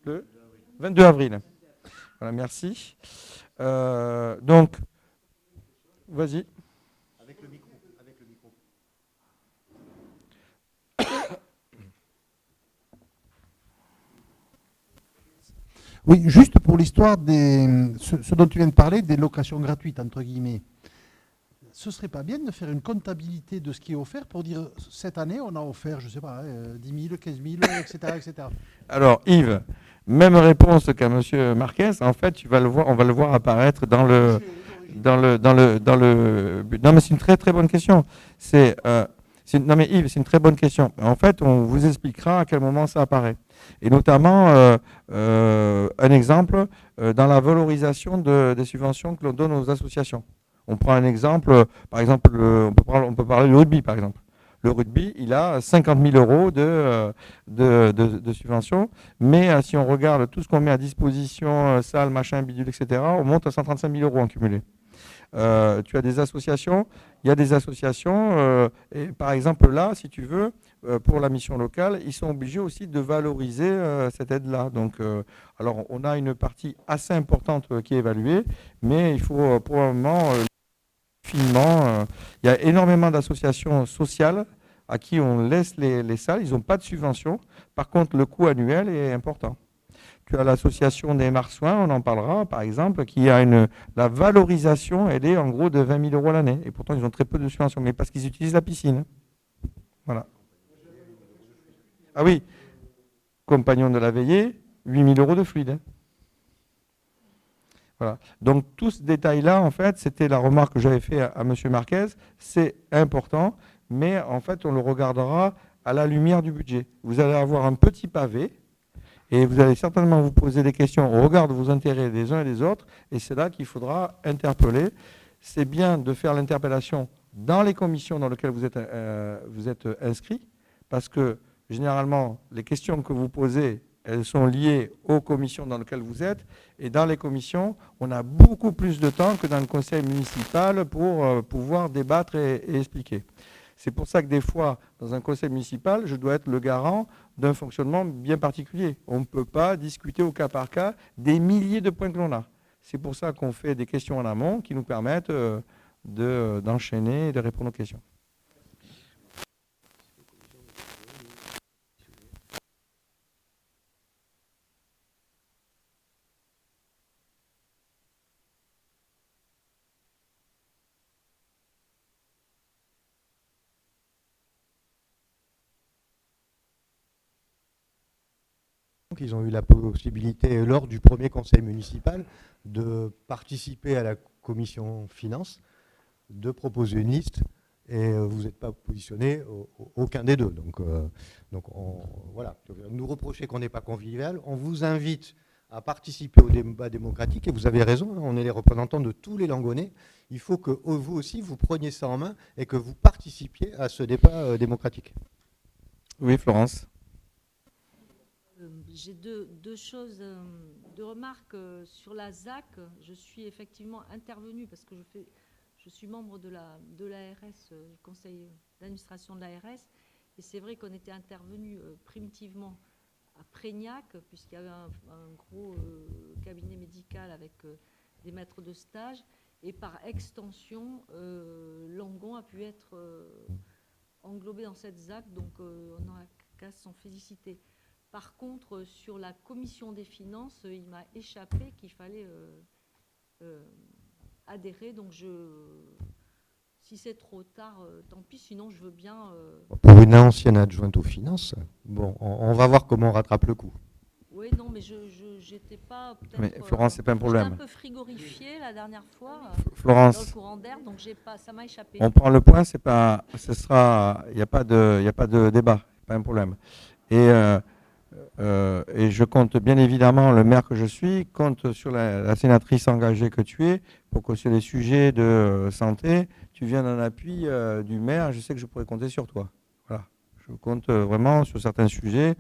S1: Le 22 avril. Voilà, merci. Donc, vas-y. Avec le micro.
S8: Oui, juste pour l'histoire ce dont tu viens de parler, des locations gratuites, entre guillemets. Ce ne serait pas bien de faire une comptabilité de ce qui est offert pour dire cette année, on a offert, je ne sais pas, 10 000, 15 000, etc., etc.
S1: Alors, Yves, même réponse qu'à M. Marquez. En fait, on va le voir apparaître dans le. Non, mais c'est une très très bonne question. Non, mais Yves, c'est une très bonne question. En fait, on vous expliquera à quel moment ça apparaît. Et notamment, un exemple, dans la valorisation des subventions que l'on donne aux associations. On prend un exemple, par exemple, on peut parler du rugby, par exemple. Le rugby, il a 50 000 € de subventions, mais si on regarde tout ce qu'on met à disposition, salle, machin, bidule, etc., on monte à 135 000 € en cumulé. Tu as des associations, il y a des associations, et par exemple là, si tu veux, pour la mission locale, ils sont obligés aussi de valoriser cette aide-là. Donc, alors, on a une partie assez importante qui est évaluée, mais il faut probablement finement. Il y a énormément d'associations sociales à qui on laisse les salles. Ils n'ont pas de subvention. Par contre, le coût annuel est important. Tu as l'association des Marsouins, on en parlera par exemple, qui a la valorisation, elle est en gros de 20 000 € l'année. Et pourtant, ils ont très peu de subventions, mais parce qu'ils utilisent la piscine. Voilà. Ah oui, compagnon de la veillée, 8 000 € de fluide. Voilà. Donc tout ce détail-là, en fait, c'était la remarque que j'avais faite à M. Marquez. C'est important, mais en fait, on le regardera à la lumière du budget. Vous allez avoir un petit pavé, et vous allez certainement vous poser des questions au regard de vos intérêts des uns et des autres, et c'est là qu'il faudra interpeller. C'est bien de faire l'interpellation dans les commissions dans lesquelles vous êtes inscrits, parce que généralement, les questions que vous posez, elles sont liées aux commissions dans lesquelles vous êtes, et dans les commissions, on a beaucoup plus de temps que dans le conseil municipal pour pouvoir débattre et expliquer. C'est pour ça que des fois, dans un conseil municipal, je dois être le garant d'un fonctionnement bien particulier. On ne peut pas discuter au cas par cas des milliers de points que l'on a. C'est pour ça qu'on fait des questions en amont qui nous permettent d'enchaîner et de répondre aux questions.
S2: Ils ont eu la possibilité, lors du premier conseil municipal, de participer à la commission finances, de proposer une liste, et vous n'êtes pas positionné aucun des deux. Donc voilà, nous reprocher qu'on n'est pas convivial, on vous invite à participer au débat démocratique, et vous avez raison, hein, on est les représentants de tous les Langonnais, il faut que vous aussi, vous preniez ça en main, et que vous participiez à ce débat démocratique.
S1: Oui, Florence.
S5: J'ai deux choses, deux remarques sur la ZAC. Je suis effectivement intervenue parce que je suis membre de l'ARS, du conseil d'administration de l'ARS, et c'est vrai qu'on était intervenu primitivement à Prégnac, puisqu'il y avait un gros cabinet médical avec des maîtres de stage, et par extension, Langon a pu être englobé dans cette ZAC, donc on n'a qu'à s'en féliciter. Par contre, sur la commission des finances, il m'a échappé qu'il fallait adhérer. Donc, si c'est trop tard, tant pis. Sinon, je veux bien...
S2: Pour une ancienne adjointe aux finances, bon, on va voir comment on rattrape le coup.
S5: Oui, non, mais je n'étais pas...
S1: Mais Florence, c'est pas un problème.
S5: J'étais un peu frigorifiée la dernière fois
S1: Florence,
S5: dans le courant d'air, donc ça m'a échappé.
S1: on prend le point, il n'y a pas de débat, pas un problème. Et je compte bien évidemment, le maire que je suis, compte sur la sénatrice engagée que tu es, pour que sur les sujets de santé, tu viennes en appui du maire. Je sais que je pourrais compter sur toi. Voilà. Je compte vraiment sur certains sujets.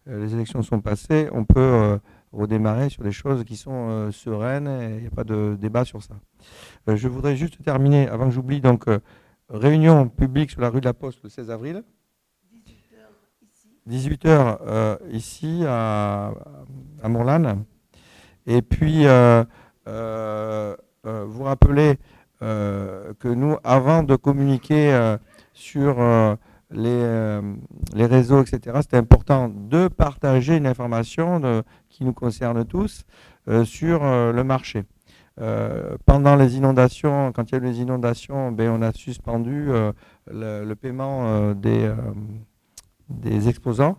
S1: Les élections sont passées, on peut redémarrer sur des choses qui sont sereines, et il n'y a pas de débat sur ça. Je voudrais juste terminer, avant que j'oublie, donc réunion publique sur la rue de la Poste le 16 avril. 18h ici à Morlanne. Et puis, vous rappelez que nous, avant de communiquer sur les réseaux, etc., c'était important de partager une information qui nous concerne tous sur le marché. Pendant les inondations, quand il y a eu les inondations, on a suspendu le paiement des exposants.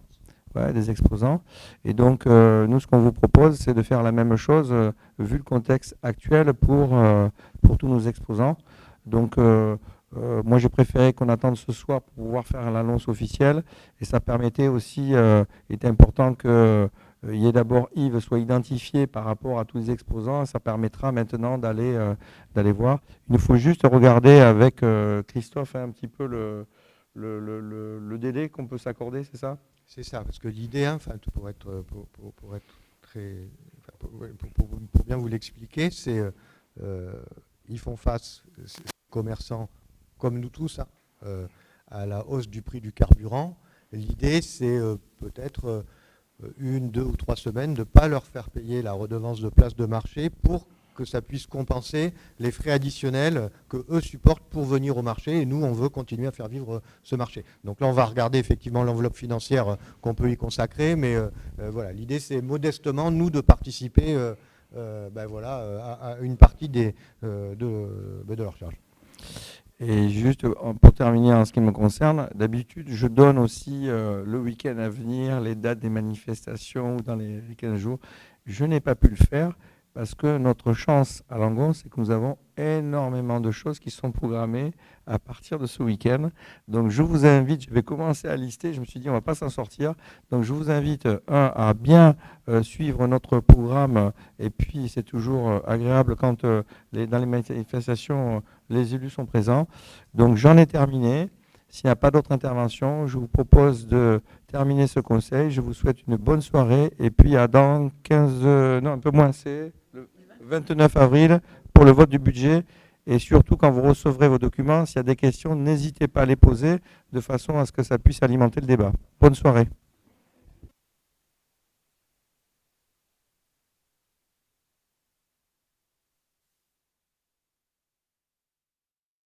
S1: Ouais, des exposants. Et donc, nous, ce qu'on vous propose, c'est de faire la même chose, vu le contexte actuel, pour tous nos exposants. Donc, moi, j'ai préféré qu'on attende ce soir pour pouvoir faire l'annonce officielle. Et ça permettait aussi, il était important qu'il y ait d'abord Yves soit identifié par rapport à tous les exposants. Ça permettra maintenant d'aller voir. Il nous faut juste regarder avec Christophe un petit peu le délai qu'on peut s'accorder, c'est ça?
S2: C'est ça, parce que l'idée, enfin, pour bien vous l'expliquer, c'est ils font face, ces commerçants, comme nous tous, à la hausse du prix du carburant. L'idée, c'est peut-être 1, 2 ou 3 semaines de ne pas leur faire payer la redevance de place de marché pour que ça puisse compenser les frais additionnels que eux supportent pour venir au marché. Et nous, on veut continuer à faire vivre ce marché. Donc là, on va regarder effectivement l'enveloppe financière qu'on peut y consacrer. Mais voilà, l'idée, c'est modestement, nous, de participer à une partie de leur charge.
S1: Et juste pour terminer en ce qui me concerne, d'habitude, je donne aussi le week-end à venir, les dates des manifestations ou dans les 15 jours. Je n'ai pas pu le faire parce que notre chance à Langon, c'est que nous avons énormément de choses qui sont programmées à partir de ce week-end. Donc je vous invite, je vais commencer à lister, je me suis dit on ne va pas s'en sortir. Donc je vous invite, à bien suivre notre programme. Et puis c'est toujours agréable quand dans les manifestations, les élus sont présents. Donc j'en ai terminé. S'il n'y a pas d'autres interventions, je vous propose de terminer ce conseil. Je vous souhaite une bonne soirée. Et puis à dans 15, non un peu moins, c'est le 29 avril pour le vote du budget. Et surtout, quand vous recevrez vos documents, s'il y a des questions, n'hésitez pas à les poser de façon à ce que ça puisse alimenter le débat. Bonne soirée.